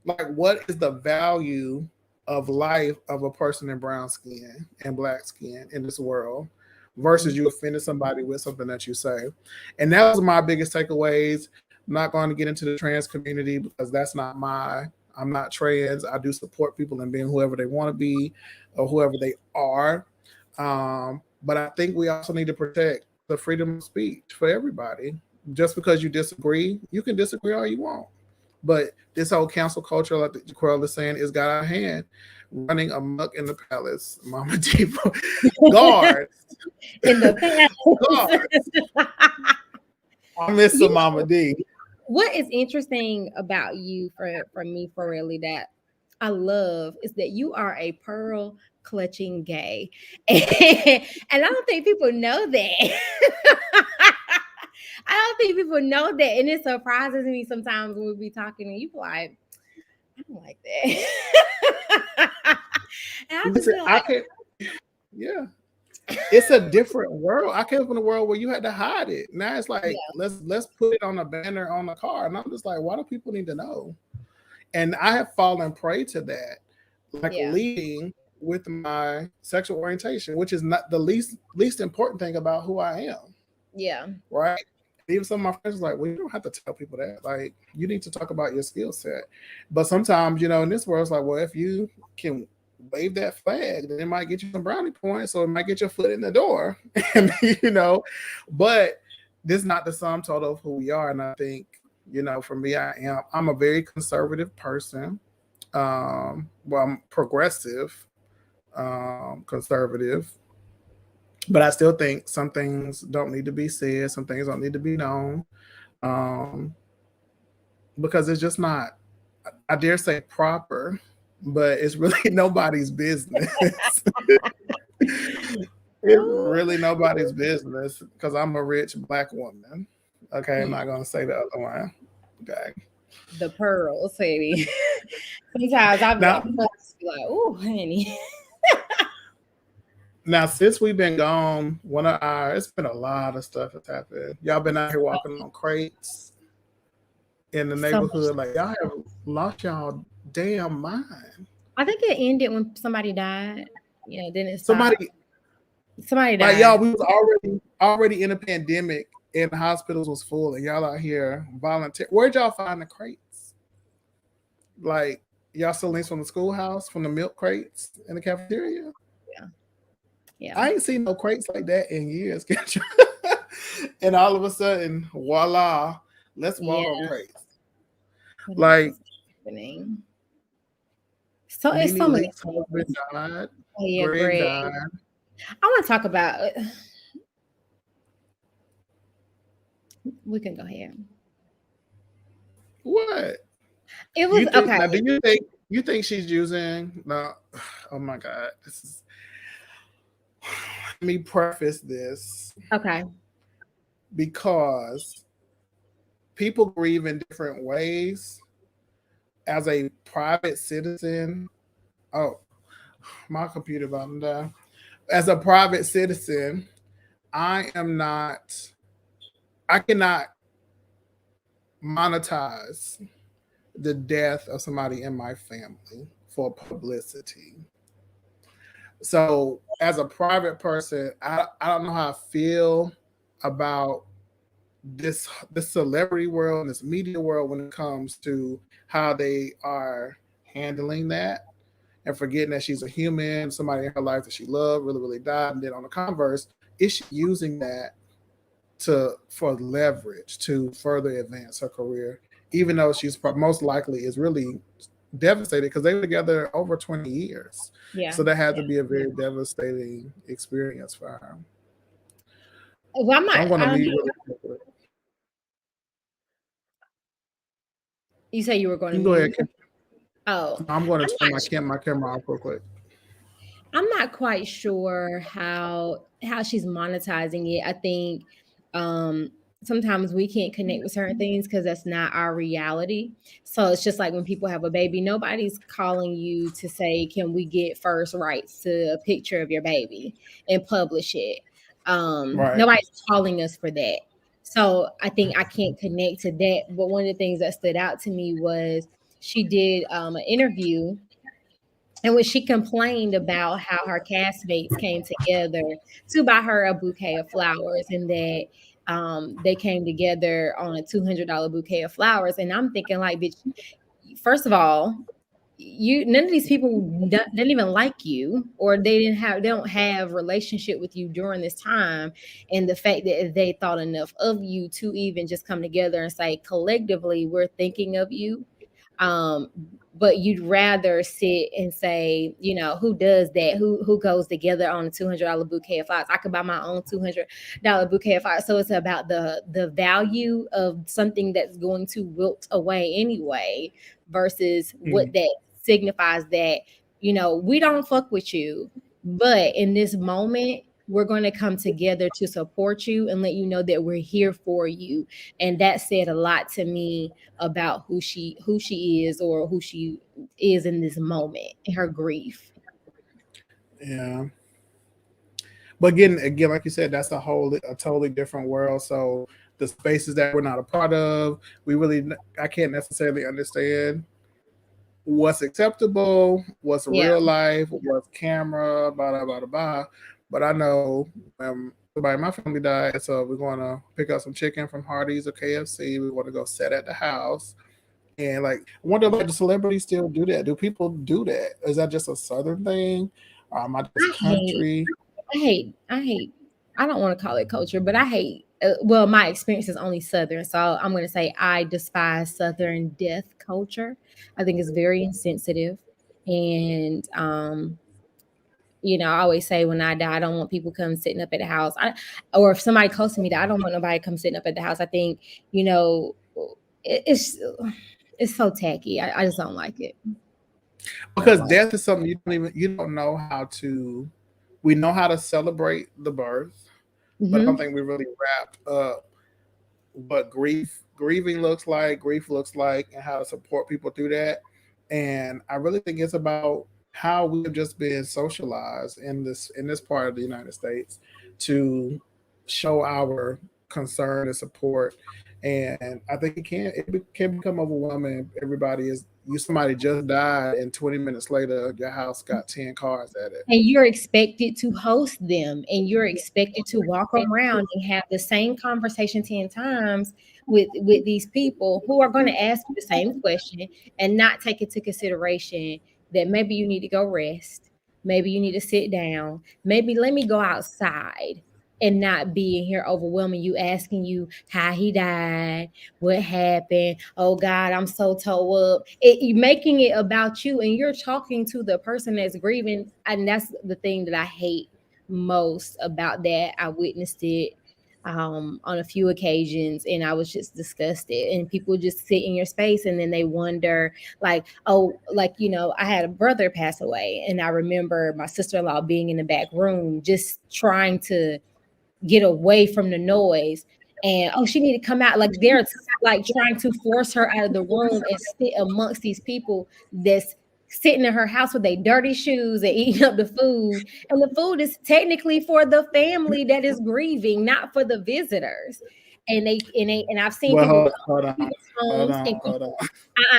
Like, what is the value of life of a person in brown skin and black skin in this world versus you offended somebody with something that you say? And that was my biggest takeaways. I'm not going to get into the trans community because that's not I'm not trans. I do support people in being whoever they want to be or whoever they are. But I think we also need to protect the freedom of speech for everybody. Just because you disagree, you can disagree all you want. But this whole cancel culture, like the Quell is saying, is got out of hand, running amok in the palace. Mama Deep guards, In the past. guards. I miss You some Mama D. what is interesting about you for me for really that I love is that you are a pearl clutching gay. And I don't think people know that. I don't think people know that, and it surprises me sometimes when we be talking and you be like, I don't like that. And I just Listen, feel I like, can't. Yeah, it's a different world. I came from a world where you had to hide it. Now it's like yeah, let's put it on a banner on the car, and I'm just like, why do people need to know? And I have fallen prey to that, like yeah, leading with my sexual orientation, which is not the least important thing about who I am, yeah, right? Even some of my friends are like, well, you don't have to tell people that. Like, you need to talk about your skill set. But sometimes, in this world, it's like, well, if you can wave that flag, then it might get you some brownie points, or it might get your foot in the door. And but this is not the sum total of who we are. And I think, for me, I'm a very conservative person. Well, I'm progressive, conservative, but I still think some things don't need to be said, some things don't need to be known, um, because it's just not, I dare say, proper, but it's really nobody's business. It's ooh, really nobody's business because I'm a rich Black woman. Okay, I'm not gonna say the other one. Okay. the pearls, baby. Sometimes I Now, just be like, oh, honey. now, since we've been gone, it's been a lot of stuff that's happened. Y'all been out here walking on crates in the So much. neighborhood, like y'all have lost y'all damn mind. I think it ended when somebody died. Yeah, then it stopped. Somebody, Somebody like died. y'all, we was already in a pandemic, and the hospitals was full, and y'all out here volunteer. Where'd y'all find the crates? Like, y'all still links from the schoolhouse, from the milk crates in the cafeteria? Yeah, yeah. I ain't seen no crates like that in years. And all of a sudden, voila, let's walk on Yeah. crates. What else Like, is happening? So it's so Nene many Leak's husband things. died. Oh yeah, Greg Greg. died. I want to talk about. We can go ahead. What? It was You think okay. now? Do you think she's using? No. Oh my God. This is. Let me preface this Okay. because people grieve in different ways. As a private citizen, oh, my computer about to die. As a private citizen, I am not. I cannot monetize the death of somebody in my family for publicity. So, as a private person, I don't know how I feel about this celebrity world and this media world when it comes to how they are handling that, and forgetting that she's a human, somebody in her life that she loved really, really died. And then on the converse, is she using that for leverage to further advance her career, even though she's most likely is really devastated because they were together over 20 years. Yeah. So that had to be a very devastating experience for her. Well, I'm So I'm not. going to be really quickly. You say you were going You to can go ahead. mute. Oh, I'm going I'm to turn not. my camera off real quick. I'm not quite sure how she's monetizing it. I think um sometimes we can't connect with certain things because that's not our reality. So it's just like when people have a baby, nobody's calling you to say, can we get first rights to a picture of your baby and publish it? Right. Nobody's calling us for that. So I think I can't connect to that. But one of the things that stood out to me was she did an interview and when she complained about how her castmates came together to buy her a bouquet of flowers and that they came together on a $200 bouquet of flowers. And I'm thinking, like, bitch, first of all, none of these people didn't even like you, or they don't have relationship with you during this time. And the fact that they thought enough of you to even just come together and say, collectively, we're thinking of you. um but you'd rather sit and say, who does that, who goes together on a $200 bouquet of flowers? I could buy my own $200 bouquet of flowers. So it's about the value of something that's going to wilt away anyway versus what Mm. that signifies, that we don't fuck with you, but in this moment we're going to come together to support you and let you know that we're here for you. And that said a lot to me about who she is, or who she is in this moment in her grief. Yeah. But again, like you said, that's a totally different world. So the spaces that we're not a part of, I can't necessarily understand what's acceptable, what's Yeah. real life, what's camera, blah blah blah blah. But I know somebody in my family died, so we're going to pick up some chicken from Hardee's or KFC. We're going to go set at the house. And like, I wonder, like, do celebrities still do that? Do people do that? Is that just a Southern thing? Or am I just I hate, country? I hate. I don't want to call it culture, but I hate. Well, my experience is only Southern, so I'm going to say I despise Southern death culture. I think it's very insensitive, and I always say when I die, I don't want people come sitting up at the house. Or if somebody close to me that I don't want nobody come sitting up at the house. I think it's so tacky. I just don't like it. I don't Because like. death is something you don't know how to. We know how to celebrate the birth, but I don't Hmm. think we really wrapped up what grief looks like, and how to support people through that. And I really think it's about how we have just been socialized in this part of the United States to show our concern and support. And I think can become overwhelming. Everybody is you somebody just died, and 20 minutes later your house got 10 cars at it. And you're expected to host them, and you're expected to walk around and have the same conversation 10 times with these people who are going to ask you the same question and not take into consideration that maybe you need to go rest, maybe you need to sit down, maybe let me go outside, and not be in here overwhelming you, asking you how he died, what happened. Oh God, I'm so toe up. You making it about you, and you're talking to the person that's grieving, and that's the thing that I hate most about that. I witnessed it on a few occasions, and I was just disgusted. And people just sit in your space, and then they wonder, like, oh, like I had a brother pass away, and I remember my sister-in-law being in the back room, just trying to get away from the noise. And oh, she need to come out. Like they're like trying to force her out of the room and sit amongst these people that's sitting in her house with their dirty shoes and eating up the food. And the food is technically for the family that is grieving, not for the visitors. And I've seen Well, people hold, come hold to on, people's hold homes on, and hold on.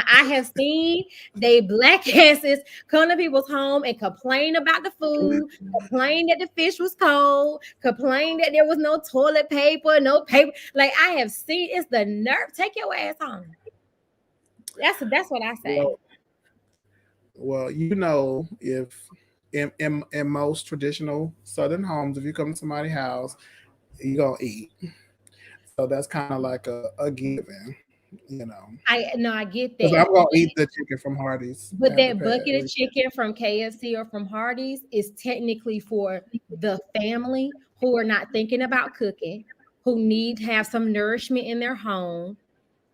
I have seen they black asses come to people's home and complain about the food, complain that the fish was cold, complain that there was no toilet paper, no paper. Like I have seen, it's the nerve. Take your ass home. That's what I say. Well, if in most traditional Southern homes, if you come to somebody's house, you're gonna eat. So that's kind of like a given, you know. I no, I get Because that. I'm gonna eat the chicken from Hardee's But after that Pat. bucket of chicken from KFC or from Hardee's is technically for the family who are not thinking about cooking, who need to have some nourishment in their home.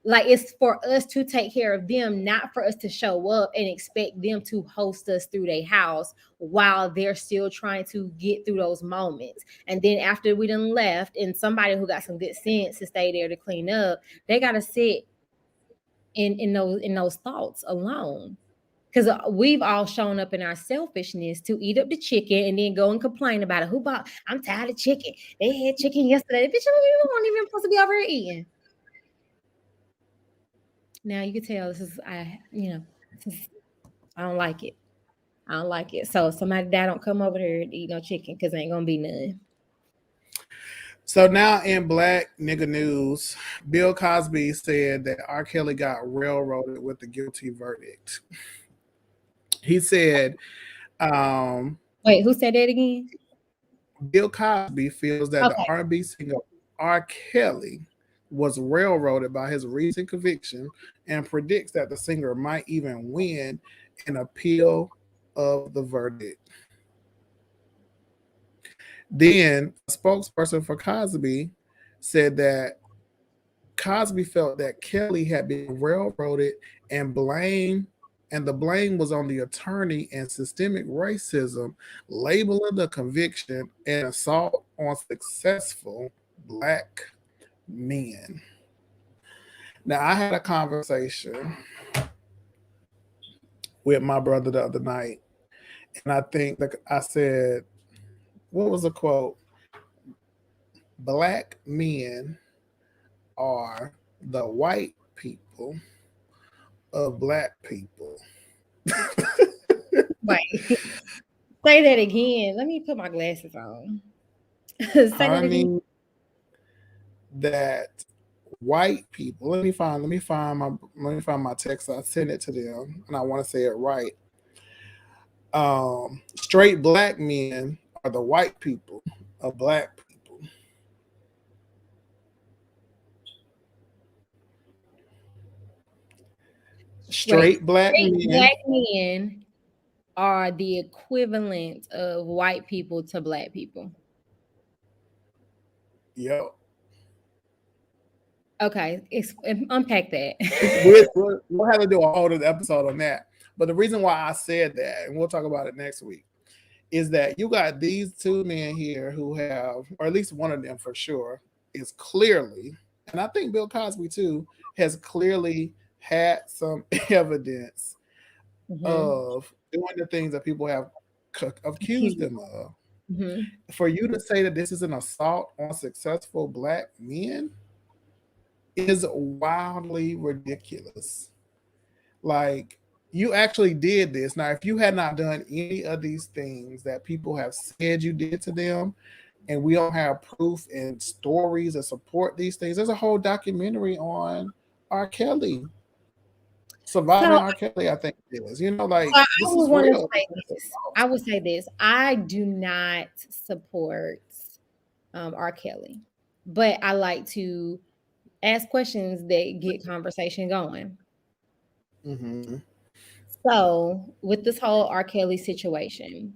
Like it's for us to take care of them, not for us to show up and expect them to host us through their house while they're still trying to get through those moments. And then after we done left, and somebody who got some good sense to stay there to clean up, they gotta sit in those thoughts alone. Because we've all shown up in our selfishness to eat up the chicken and then go and complain about it. Who bought? I'm tired of chicken. They had chicken yesterday. Bitch, you weren't even supposed to be over here eating. Now you can tell this is this is, I don't like it. I don't like it. So somebody that don't come over here to eat no chicken because ain't gonna be none. So now in Black Nigga News, Bill Cosby said that R. Kelly got railroaded with the guilty verdict. He said, um, Wait, who said that again? Bill Cosby feels that the Okay. R&B singer R. Kelly was railroaded by his recent conviction and predicts that the singer might even win an appeal of the verdict. Then a spokesperson for Cosby said that Cosby felt that Kelly had been railroaded and blamed and the blame was on the attorney and systemic racism, labeling the conviction an assault on successful Black men. Now, I had a conversation with my brother the other night, and I think that I said, what was the quote? Black men are the white people of Black people. Wait, say that again. Let me put my glasses on. Say that again. Honey, that white people. Let me find my text. I sent it to them, and I want to say it right. Straight Black men are the white people of Black people. Wait, Straight Black straight men. Black men are the equivalent of white people to Black people. Yep. Okay, unpack that. We'll have to do a whole other episode on that. But the reason why I said that, and we'll talk about it next week, is that you got these two men here who have, or at least one of them for sure, is clearly, and I think Bill Cosby too, has clearly had some evidence of doing the things that people have accused him of. Mm-hmm. For you to say that this is an assault on successful Black men is wildly ridiculous. Like, you actually did this. Now, if you had not done any of these things that people have said you did to them, and we don't have proof and stories that support these things, there's a whole documentary on R. Kelly. Surviving So R. Kelly, I think it is. Like, I this would is want to real. say this. I would say this. I do not support R. Kelly, but I like to ask questions that get conversation going. Mm-hmm. So, with this whole R. Kelly situation,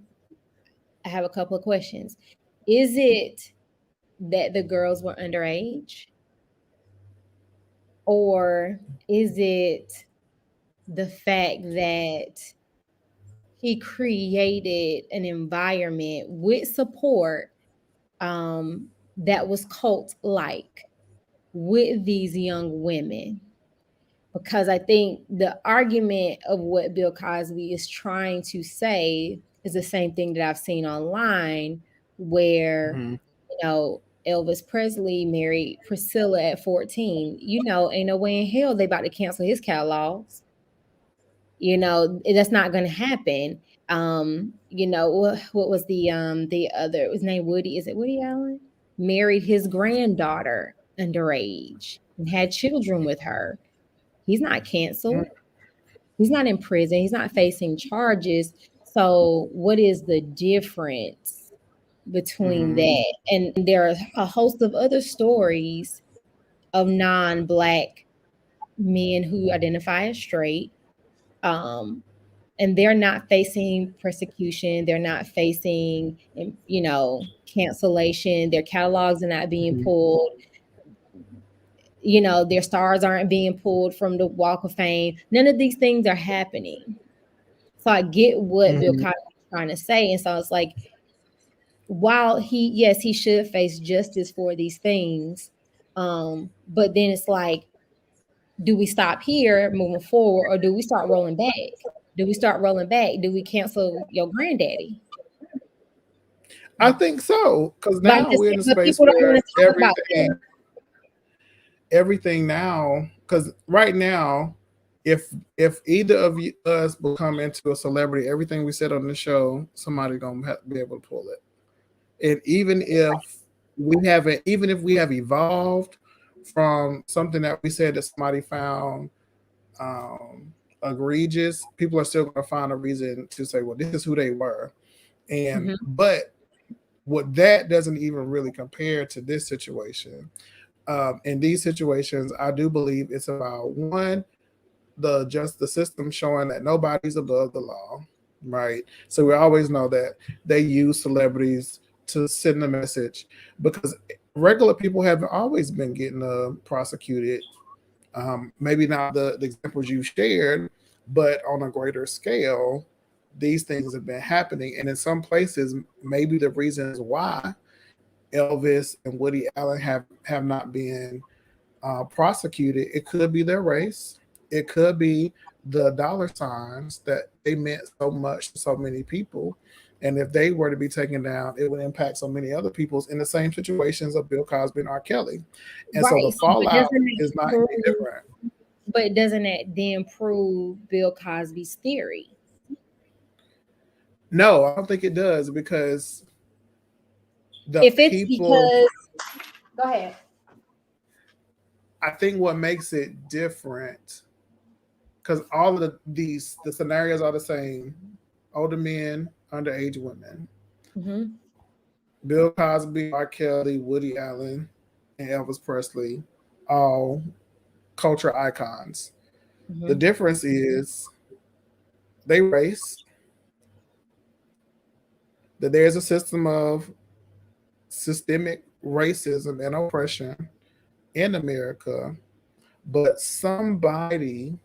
I have a couple of questions. Is it that the girls were underage? Or is it the fact that he created an environment with support that was cult-like with these young women? Because I think the argument of what Bill Cosby is trying to say is the same thing that I've seen online, where, Mm-hmm. Elvis Presley married Priscilla at 14. Ain't no way in hell they about to cancel his catalogs. That's not going to happen. What was the other? It was named Woody. Is it Woody Allen? Married his granddaughter underage and had children with her. He's not canceled. He's not in prison. He's not facing charges. So what is the difference between Mm-hmm. that? And there are a host of other stories of non-Black men who identify as straight. And they're not facing persecution. They're not facing, cancellation. Their catalogs are not being pulled. Their stars aren't being pulled from the Walk of Fame. None of these things are happening. So I get what Bill Cosby is trying to say. And so it's like, while he should face justice for these things, but then it's like, do we stop here moving forward, or do we start rolling back? Do we start rolling back? Do we cancel your granddaddy? I think so, because But now we're in a space people don't where want to talk about that. everything now, because right now, if either of us will come into a celebrity, everything we said on the show, somebody's gonna have to be able to pull it. And even if we have evolved from something that we said that somebody found egregious, people are still going to find a reason to say, well, this is who they were. And but what that doesn't even really compare to this situation. In these situations, I do believe it's about one, the system showing that nobody's above the law, right? So we always know that they use celebrities to send a message, because regular people haven't always been getting prosecuted. Maybe not the examples you shared, But on a greater scale, these things have been happening. And in some places, maybe the reasons why Elvis and Woody Allen have not been prosecuted, it could be their race. It could be the dollar signs that they meant so much to so many people. And if they were to be taken down, it would impact so many other people's in the same situations of Bill Cosby and R. Kelly. And so the Right. So, but fallout doesn't it is not any prove? different. But doesn't it then prove Bill Cosby's theory? No, I don't think it does because the If it's people, because, go ahead. I think what makes it different, because all of the scenarios are the same: older men, underage women. Mm-hmm. Bill Cosby, R. Kelly, Woody Allen, and Elvis Presley, all culture icons. The Mm-hmm. difference is they race, that there's a system of systemic racism and oppression in America, but somebody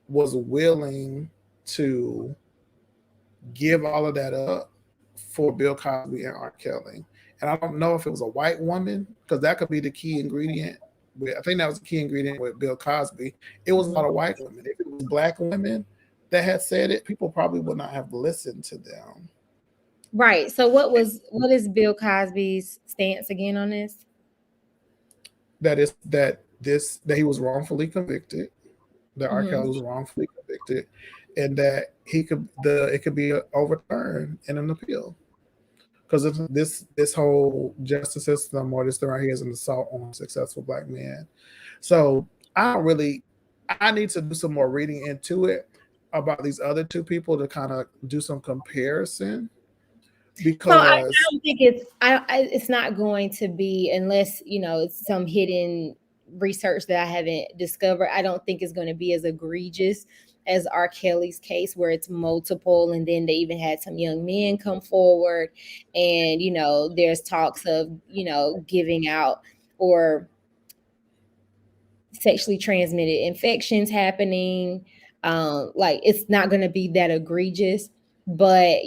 was willing to give all of that up for Bill Cosby and R. Kelly. And I don't know if it was a white woman, because that could be the key ingredient. I think that was the key ingredient with Bill Cosby. It was a lot Mm-hmm. of white women. If it was black women that had said it, people probably would not have listened to them. Right. So what is Bill Cosby's stance again on this? That he was wrongfully convicted, that R. Mm-hmm. Kelly was wrongfully convicted, and that it could be overturned in an appeal. Because this whole justice system or this thing right here is an assault on successful black men. So I don't really. I need to do some more reading into it about these other two people to kind of do some comparison So I because don't think it's not going to be, unless it's some hidden research that I haven't discovered. I don't think it's going to be as egregious as R. Kelly's case, where it's multiple, and then they even had some young men come forward, and there's talks of giving out or sexually transmitted infections happening. Like, it's not going to be that egregious, but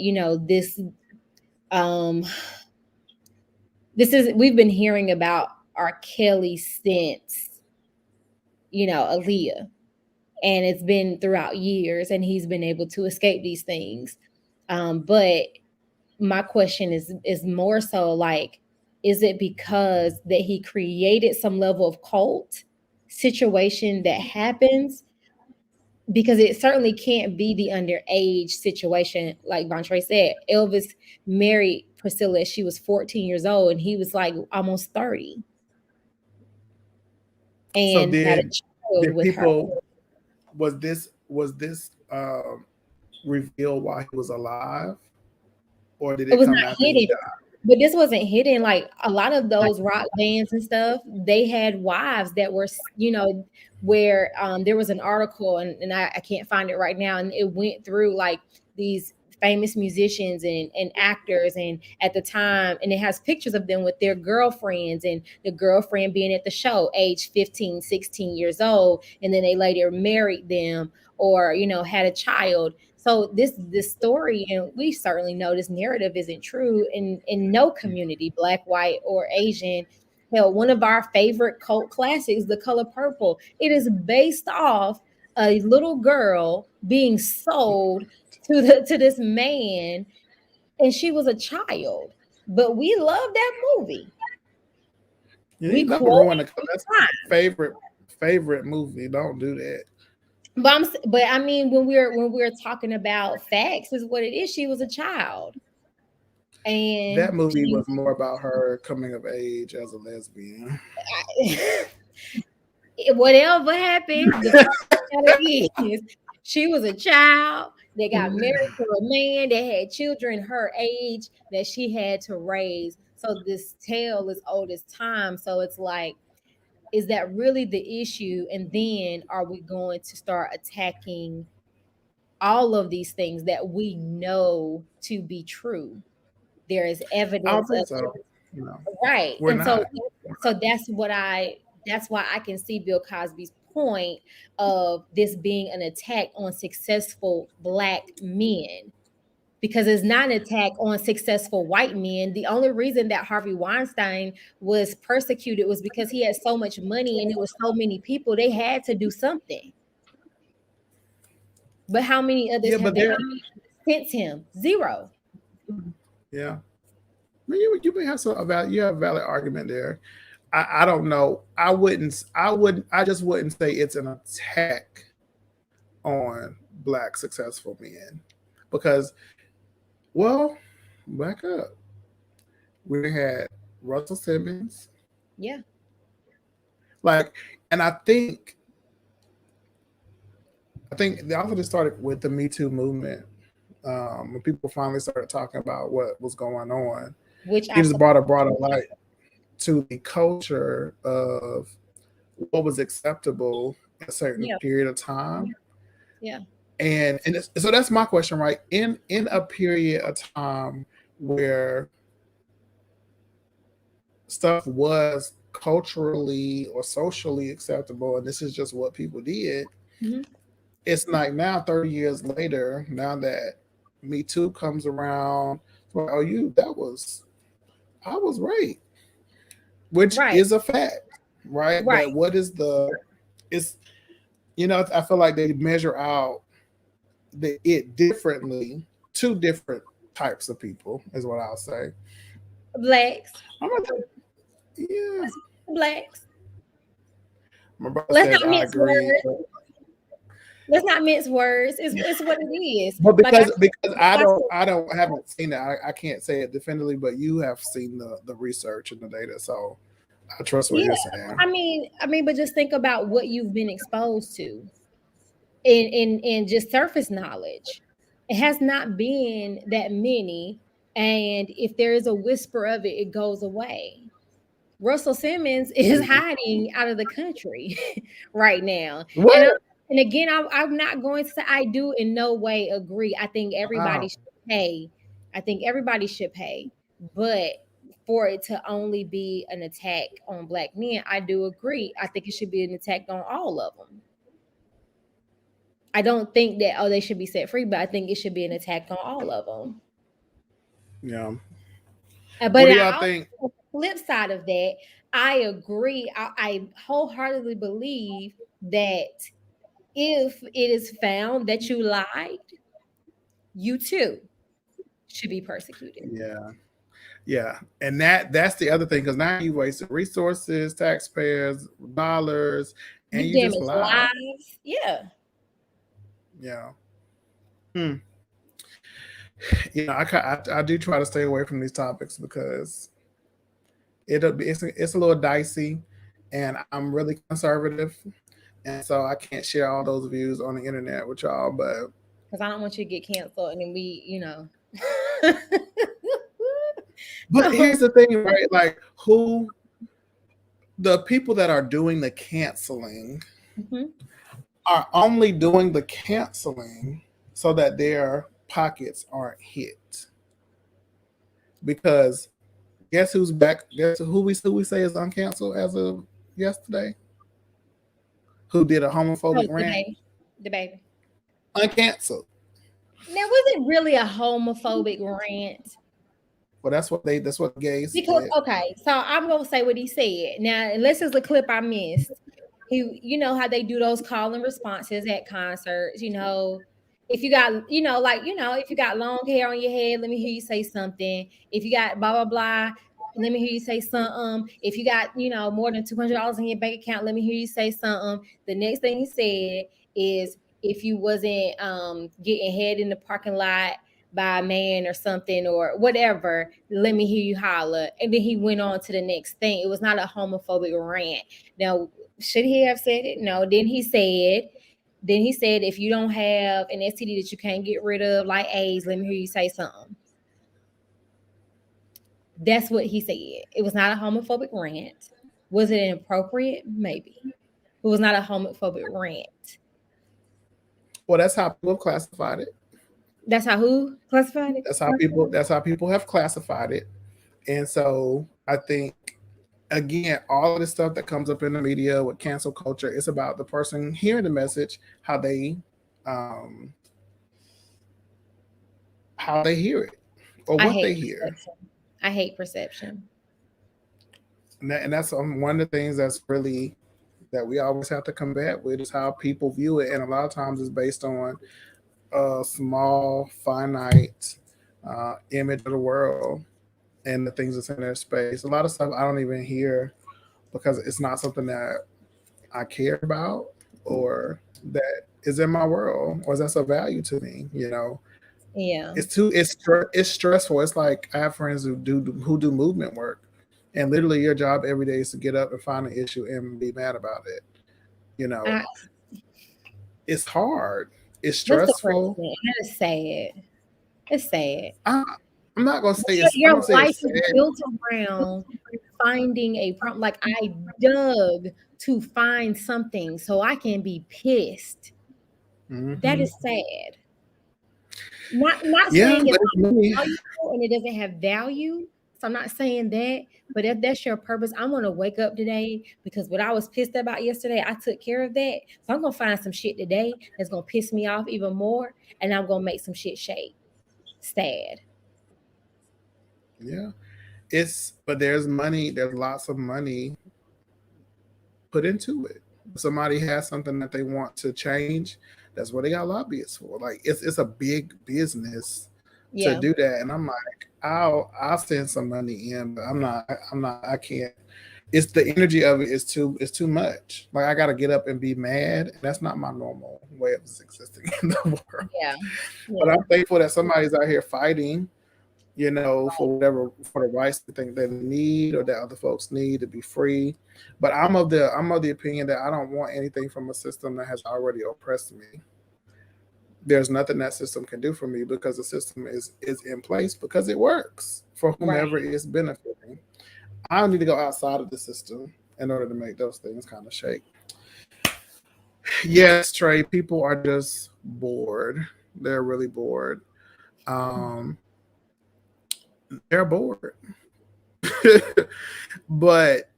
um this is we've been hearing about R. Kelly since Aaliyah, and it's been throughout years, and he's been able to escape these things. But my question is more so like, is it because that he created some level of cult situation that happens? Because it certainly can't be the underage situation. Like Vontre said, Elvis married Priscilla. She was 14 years old, and he was like almost 30, so and had a child did with her. people was this revealed while he was alive, or did It it was come not after he hidden. died? But this wasn't hidden. Like, a lot of those rock bands and stuff, they had wives that were, where there was an article, and I can't find it right now, and it went through like these famous musicians and actors, and at the time, and it has pictures of them with their girlfriends, and the girlfriend being at the show age 15, 16 years old, and then they later married them, or had a child. So this story, and we certainly know this narrative isn't true in no community, black, white, or Asian. Hell, one of our favorite cult classics, The Color Purple, it is based off a little girl being sold to this man, and she was a child. But we love that movie. We You don't quote ruin it the. all That's the my time. favorite movie. Don't do that. But I mean, when we're talking about facts, is what it is. She was a child, That and movie she was more about her coming of age as a lesbian. whatever happened, the fact that it is, she was a child that got married to a man that had children her age that she had to raise. So this tale is old as time. So it's like, is that really the issue? And then are we going to start attacking all of these things that we know to be true? There is I don't evidence of think it. so. No, Right. we're And so not. so that's why I can see Bill Cosby's point of this being an attack on successful Black men, because it's not an attack on successful white men. The only reason that Harvey Weinstein was persecuted was because he had so much money and it was so many people. They had to do something. But how many others have they since him? Zero. Yeah. I mean, you may have you have a valid argument there. I don't know. I just wouldn't say it's an attack on Black successful men, because, well, back up. We had Russell Simmons. Yeah. And I think the also just started with the Me Too movement. When people finally started talking about what was going on, which it just brought a light to the culture of what was acceptable in a certain period of time. Yeah. And so that's my question, right? In a period of time where stuff was culturally or socially acceptable, and this is just what people did, it's like now 30 years later, now that Me Too comes around, well, I was right, which is a fact, right? But what is I feel like they measure out it differently. Two different types of people is what I'll say. Blacks. Yeah. Blacks. My brother says I agree. Let's not mince words. It's what it is. But because I haven't seen it, I can't say it definitively. But you have seen the research and the data, so I trust what you're saying. I mean, but just think about what you've been exposed to, in just surface knowledge. It has not been that many, and if there is a whisper of it, it goes away. Russell Simmons is hiding out of the country right now. What? And again, I'm not going to say I do in no way agree. I think everybody should pay. I think everybody should pay. But for it to only be an attack on Black men, I do agree. I think it should be an attack on all of them. I don't think that, they should be set free, but I think it should be an attack on all of them. Yeah. But what do y'all think? On the flip side of that, I agree. I wholeheartedly believe that if it is found that you lied, you too should be persecuted. Yeah. And that's the other thing, because now you wasted resources, taxpayers, dollars, and you just lied. Lives. Yeah. I do try to stay away from these topics because it's a little dicey, and I'm really conservative, and so I can't share all those views on the internet with y'all. But because I don't want you to get canceled, and then we. But here's the thing, right? Like, the people that are doing the canceling are only doing the canceling so that their pockets aren't hit. Because guess who's back? Guess who we say is uncanceled as of yesterday? Who did a homophobic rant? The baby. Uncanceled. Now, was it really a homophobic rant? Well, that's what gays said. Okay, so I'm gonna say what he said. Now, unless it's a clip I missed, you know how they do those call and responses at concerts. If you got, if you got long hair on your head, let me hear you say something. If you got blah blah blah, let me hear you say something. If you got, more than $200 in your bank account, let me hear you say something. The next thing he said is, if you wasn't getting head in the parking lot by a man or something or whatever, let me hear you holler. And then he went on to the next thing. It was not a homophobic rant. Now, should he have said it? No. Then he said, if you don't have an STD that you can't get rid of, like AIDS, let me hear you say something. That's what he said. It was not a homophobic rant. Was it inappropriate? Maybe. It was not a homophobic rant. Well, that's how people have classified it. That's how who classified it? That's how people have classified it. And so I think again, all of this stuff that comes up in the media with cancel culture, it's about the person hearing the message, um, how they hear it or I what hate they hear. perception. I hate perception. And that's one of the things that's really that we always have to combat with is how people view it, and a lot of times it's based on a small, finite image of the world and the things that's in their space. A lot of stuff I don't even hear because it's not something that I care about or that is in my world or that's of value to me. Yeah. It's stressful. It's like I have friends who do movement work, and literally your job every day is to get up and find an issue and be mad about it. You know, I, it's hard. It's that's stressful. depressing. That is sad. It's sad. I, I'm not gonna say Your, it's. I'm your gonna say life it's is sad. built around finding a problem. Like I dug to find something so I can be pissed. That Hmm. is sad. Not Yeah, saying but it's it's money. valuable and it doesn't have value. So I'm not saying that, but if that's your purpose, I'm gonna wake up today because what I was pissed about yesterday, I took care of that. So I'm gonna find some shit today that's gonna piss me off even more, and I'm gonna make some shit shake. Sad. Yeah, but there's money. There's lots of money put into it. Somebody has something that they want to change. That's what they got lobbyists for. Like it's a big business to Yeah. do that. And I'm like, I'll send some money in, but I'm not I can't. It's the energy of it is too much. Like I gotta get up and be mad, and that's not my normal way of existing in the world. Yeah. But Yeah. I'm thankful that somebody's out here fighting, for whatever for the rights they think they need or that other folks need to be free. But I'm of the opinion that I don't want anything from a system that has already oppressed me. There's nothing that system can do for me because the system is in place because it works for Right. whomever is benefiting. I don't need to go outside of the system in order to make those things kind of shake. Yes, Trey, people are just bored. They're really bored. Um, they're bored. But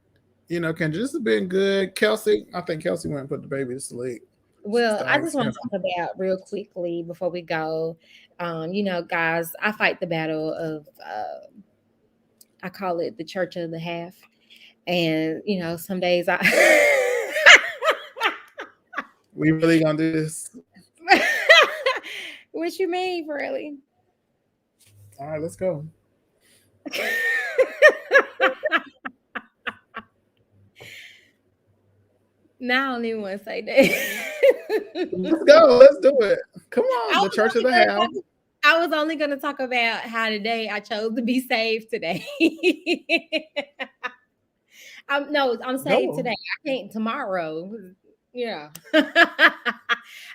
can just have been good. Kelsey, I think Kelsey went and put the baby to sleep. Well, I just Thanks. want to talk about real quickly before we go. Guys, I fight the battle of I call it the church of the half. And some days I We really gonna do this? what you mean, really? All right, let's go. Now I don't even want to say that. Let's go. Let's do it. Come I on, the was church of only the gonna house. I was only going to talk about how today I chose to be saved today. I'm saved Go. today. I can't tomorrow. Yeah.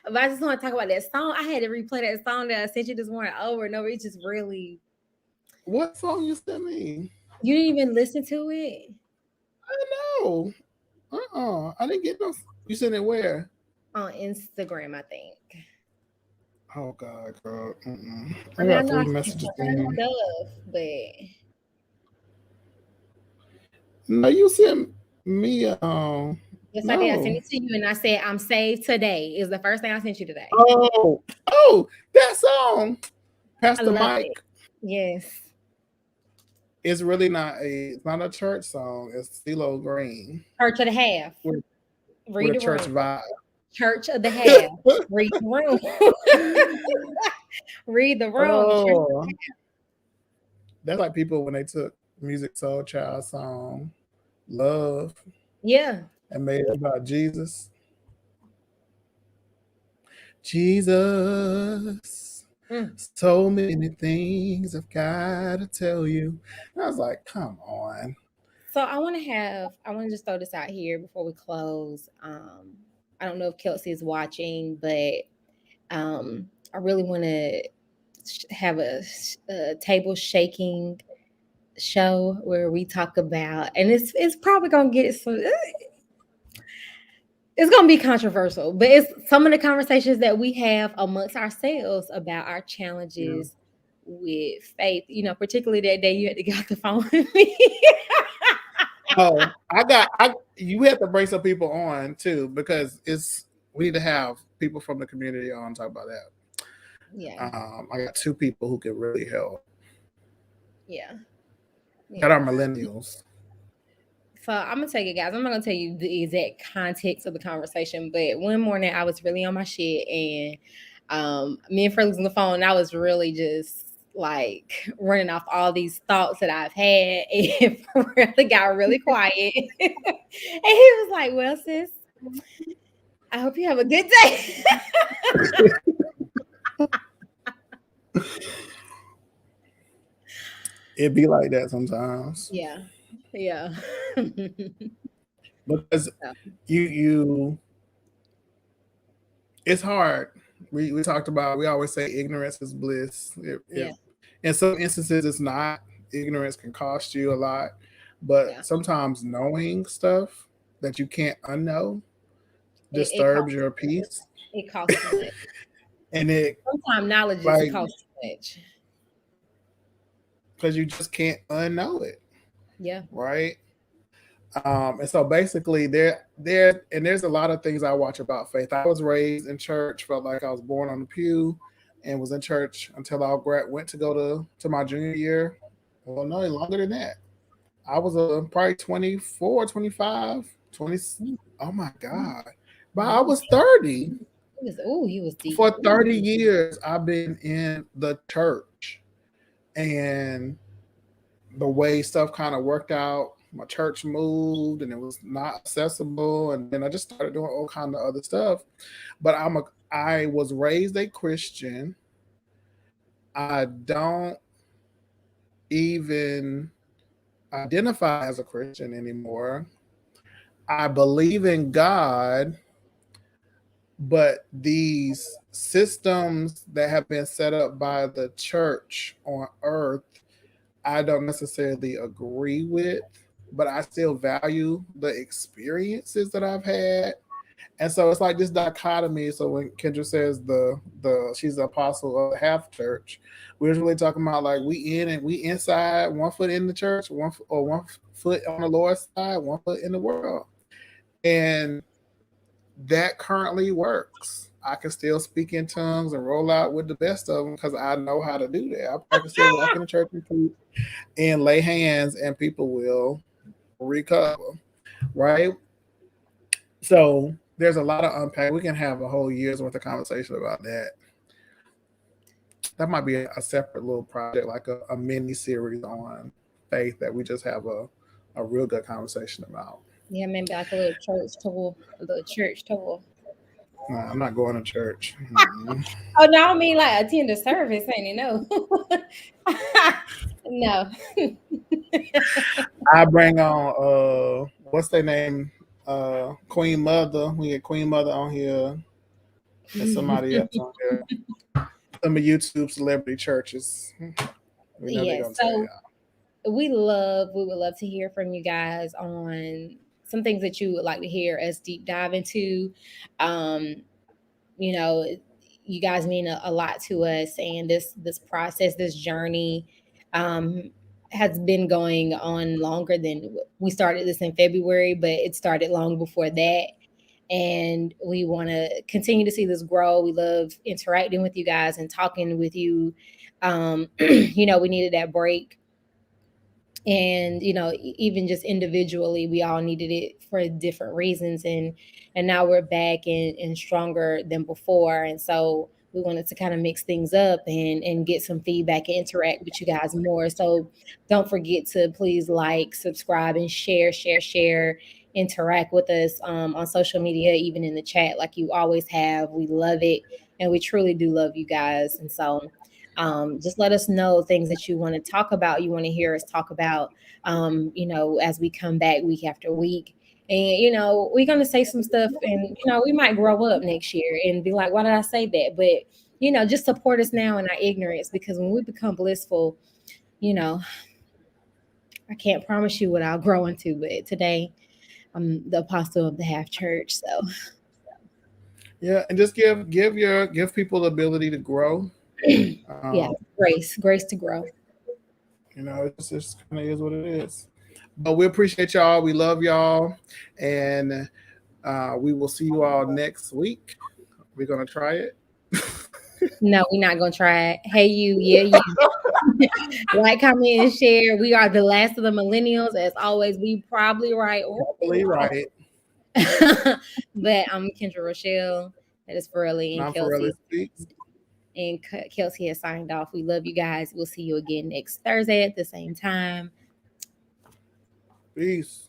But I just want to talk about that song. I had to replay that song that I sent you this morning over and over. It just really, What song you sent me? you didn't even listen to it I know. I didn't get no. You sent it where? on Instagram, I think. Oh God, girl. I I mean, I got know I three sent messages some in. stuff, but No, you sent me. yes, I did. I sent No. it to you and I said, I'm saved today is the first thing I sent you today. Oh, that song, I Pastor love it. Mike. Yes. It's really not it's not a church song. It's CeeLo Green Church of the half. with, Read with a the church room. vibe. Church of the half. Read the room. Read the room. Oh, that's like people when they took Music Soul Child song "Love" Yeah. and made it about Jesus. Jesus, Mm. so many things I've got to tell you. And I was like, come on. So I want to just throw this out here before we close. I don't know if Kelsey is watching, but I really want to have a table shaking show where we talk about, and it's probably gonna get some. It's gonna be controversial, but it's some of the conversations that we have amongst ourselves about our Yeah. challenges with faith. Particularly that day you had to get off the phone with me. Oh, you have to bring some people on too because we need to have people from the community on talk about that. Yeah, I got two people who can really help yeah, that are yeah. millennials. So I'm gonna tell you guys, I'm not gonna tell you the exact context of the conversation, but one morning I was really on my shit and me and Fred was on the phone and I was really just like running off all these thoughts that I've had and really got really quiet. And he was like, well, sis, I hope you have a good day. It be like that sometimes Yeah. Yeah. because So, you it's hard. We talked about we always say ignorance is bliss. If yeah. in some instances it's not. Ignorance can cost you a lot, but Yeah. sometimes knowing stuff that you can't unknow It disturbs costs your peace, it costs too much. and it Sometimes knowledge just like costs too much. because you just can't unknow it, Yeah. right? And so basically, there's a lot of things I watch about faith. I was raised in church, felt like I was born on the pew, and was in church until went to go to my junior year. Well, no, longer than that. I was probably 24, 25, 20. Oh my God. But I was 30. He was deep. For 30 years, I've been in the church. And the way stuff kind of worked out, my church moved and it was not accessible. And then I just started doing all kind of other stuff. But I was raised a Christian. I don't even identify as a Christian anymore. I believe in God, but these systems that have been set up by the church on earth, I don't necessarily agree with, but I still value the experiences that I've had. And so it's like this dichotomy. So when Kendra says the she's the apostle of the half church, we're really talking about like we inside, 1 foot in the church, 1 foot on the Lord's side, 1 foot in the world. And that currently works. I can still speak in tongues and roll out with the best of them because I know how to do that. I can still walk in the church and lay hands, and people will recover, right? So there's a lot of unpack. We can have a whole year's worth of conversation about that. That might be a separate little project, like a mini series on faith that we just have a real good conversation about. Yeah, maybe like a little church tour, a little church tour. Nah, I'm not going to church. Mm. Oh no, I mean like attend a service, ain't it? No. No. I bring on what's their name? Queen Mother. We get Queen Mother on here and somebody else on here. Some of YouTube celebrity churches. We know they're Yes. gonna tell So y'all. we would love to hear from you guys on some things that you would like to hear us deep dive into. Um, you know, you guys mean a lot to us, and this process, this journey, um, has been going on longer than we started this in February, but it started long before that. And we want to continue to see this grow. We love interacting with you guys and talking with you. We needed that break, and even just individually we all needed it for different reasons, and now we're back and stronger than before. And so we wanted to kind of mix things up and get some feedback and interact with you guys more. So don't forget to please like, subscribe, and share, interact with us on social media, even in the chat like you always have. We love it, and we truly do love you guys. And so just let us know things that you want to talk about, you want to hear us talk about, as we come back week after week. And, we're going to say some stuff, and, we might grow up next year and be like, why did I say that? But, just support us now in our ignorance, because when we become blissful, you know, I can't promise you what I'll grow into, but today I'm the apostle of the half church. So, Yeah, and just give people the ability to grow. yeah, Um, grace to grow. it just kind of is what it is. But we appreciate y'all. We love y'all. And we will see you all next week. We're going to try it. No, we're not gonna try it. Hey, you. Like, comment, and share. We are the last of the millennials. As always, we probably right. Probably right. But I'm Kendra Rochelle. That is Farrelly and I'm Kelsey. Farrelly Speaks. And Kelsey has signed off. We love you guys. We'll see you again next Thursday at the same time. Peace.